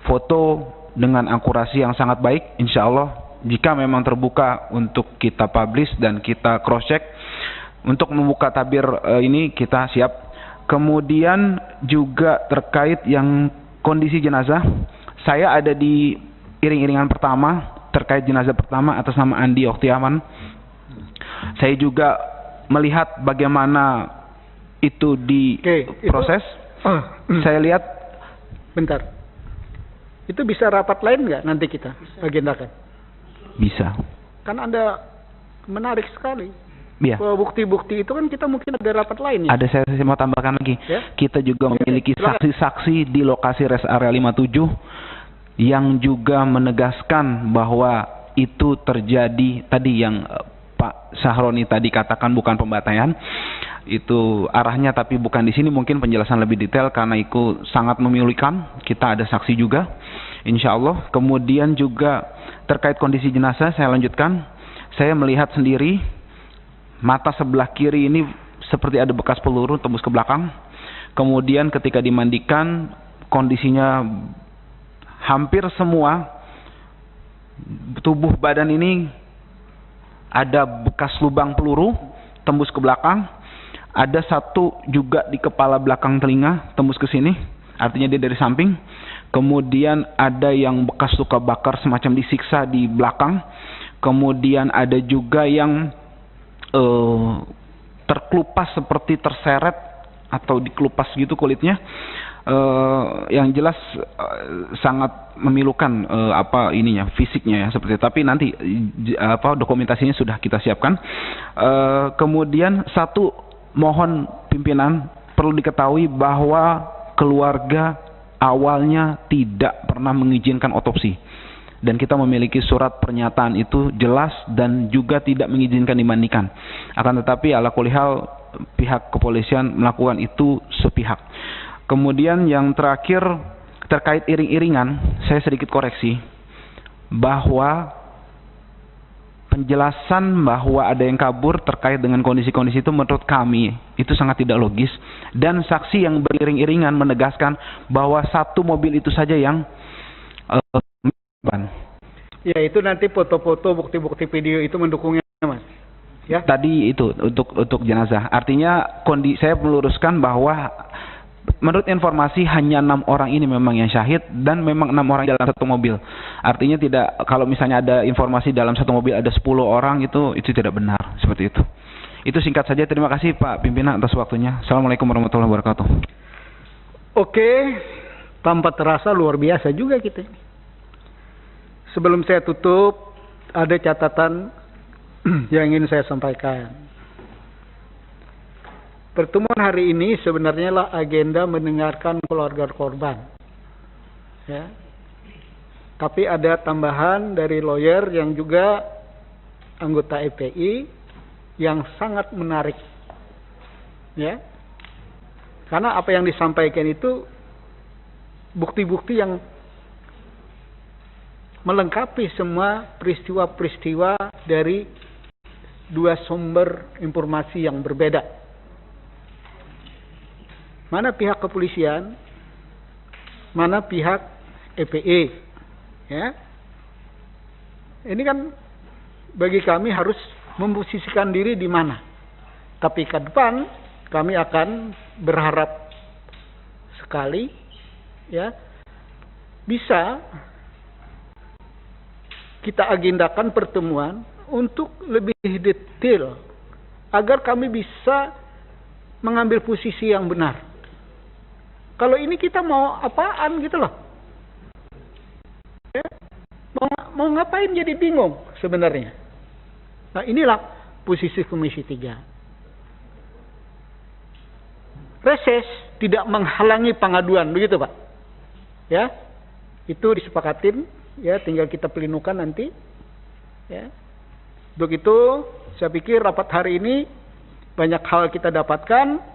foto dengan akurasi yang sangat baik. Insya Allah jika memang terbuka untuk kita publish dan kita cross check untuk membuka tabir ini kita siap. Kemudian juga terkait yang kondisi jenazah, saya ada di iring-iringan pertama terkait jenazah pertama atas nama Andi Oktiaman. Saya juga melihat bagaimana itu diproses. Saya lihat. Bentar. Itu bisa rapat lain nggak nanti kita agendakan? Bisa. Kan Anda menarik sekali. Iya. Bukti-bukti itu kan kita mungkin ada rapat lain ya. Ada, saya mau tambahkan lagi. Ya? Kita juga memiliki saksi-saksi di lokasi rest area 57 yang juga menegaskan bahwa itu terjadi tadi yang Pak Sahroni tadi katakan bukan pembantaian. itu arahnya, tapi bukan di sini, mungkin penjelasan lebih detail karena itu sangat memilukan. Kita ada saksi juga, insya Allah. Kemudian juga terkait kondisi jenazah, saya lanjutkan. Saya melihat sendiri mata sebelah kiri ini seperti ada bekas peluru tembus ke belakang. Kemudian ketika dimandikan kondisinya hampir semua tubuh badan ini ada bekas lubang peluru tembus ke belakang. Ada satu juga di kepala belakang telinga tembus ke sini, artinya dia dari samping. Kemudian ada yang bekas luka bakar semacam disiksa di belakang. Kemudian ada juga yang terkelupas seperti terseret atau dikelupas gitu kulitnya. Yang jelas sangat memilukan fisiknya ya seperti itu. Tapi nanti dokumentasinya sudah kita siapkan. Kemudian satu, mohon pimpinan perlu diketahui bahwa keluarga awalnya tidak pernah mengizinkan otopsi, dan kita memiliki surat pernyataan itu jelas dan juga tidak mengizinkan dimandikan. Akan tetapi ala kulli hal pihak kepolisian melakukan itu sepihak. Kemudian yang terakhir terkait iring-iringan, saya sedikit koreksi bahwa penjelasan bahwa ada yang kabur terkait dengan kondisi-kondisi itu menurut kami itu sangat tidak logis, dan saksi yang beriring-iringan menegaskan bahwa satu mobil itu saja yang ya itu nanti foto-foto, bukti-bukti video itu mendukungnya, Mas. Ya. Tadi itu untuk jenazah. Artinya saya meluruskan bahwa menurut informasi hanya 6 orang ini memang yang syahid, dan memang 6 orang dalam satu mobil. Artinya tidak, kalau misalnya ada informasi dalam satu mobil ada 10 orang itu tidak benar seperti itu. Itu singkat saja. Terima kasih Pak Pimpinan atas waktunya. Assalamualaikum warahmatullahi wabarakatuh. Oke, tanpa terasa luar biasa juga kita. Sebelum saya tutup, ada catatan yang ingin saya sampaikan. Pertemuan hari ini sebenarnya lah agenda mendengarkan keluarga korban. Ya. Tapi ada tambahan dari lawyer yang juga anggota EPI yang sangat menarik. Ya. Karena apa yang disampaikan itu bukti-bukti yang melengkapi semua peristiwa-peristiwa dari dua sumber informasi yang berbeda. Mana pihak kepolisian, mana pihak EPE, ya. Ini kan bagi kami harus memposisikan diri di mana. Tapi ke depan kami akan berharap sekali, ya, bisa kita agendakan pertemuan untuk lebih detail agar kami bisa mengambil posisi yang benar. Kalau ini kita mau apaan gitu loh. Ya? Mau ngapain jadi bingung sebenarnya. Nah inilah posisi Komisi 3. Reses tidak menghalangi pengaduan, begitu Pak. Ya, itu disepakatin. Ya, tinggal kita pelinukan nanti. Ya. Untuk itu, saya pikir rapat hari ini banyak hal kita dapatkan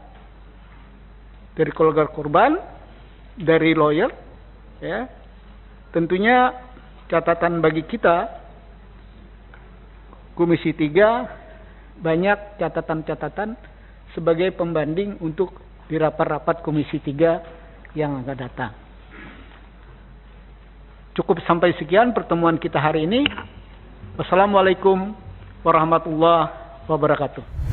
dari keluarga korban, dari lawyer, ya. Tentunya catatan bagi kita Komisi 3 banyak catatan-catatan sebagai pembanding untuk di rapat-rapat Komisi 3 yang akan datang. Cukup sampai sekian pertemuan kita hari ini. Wassalamualaikum warahmatullahi wabarakatuh.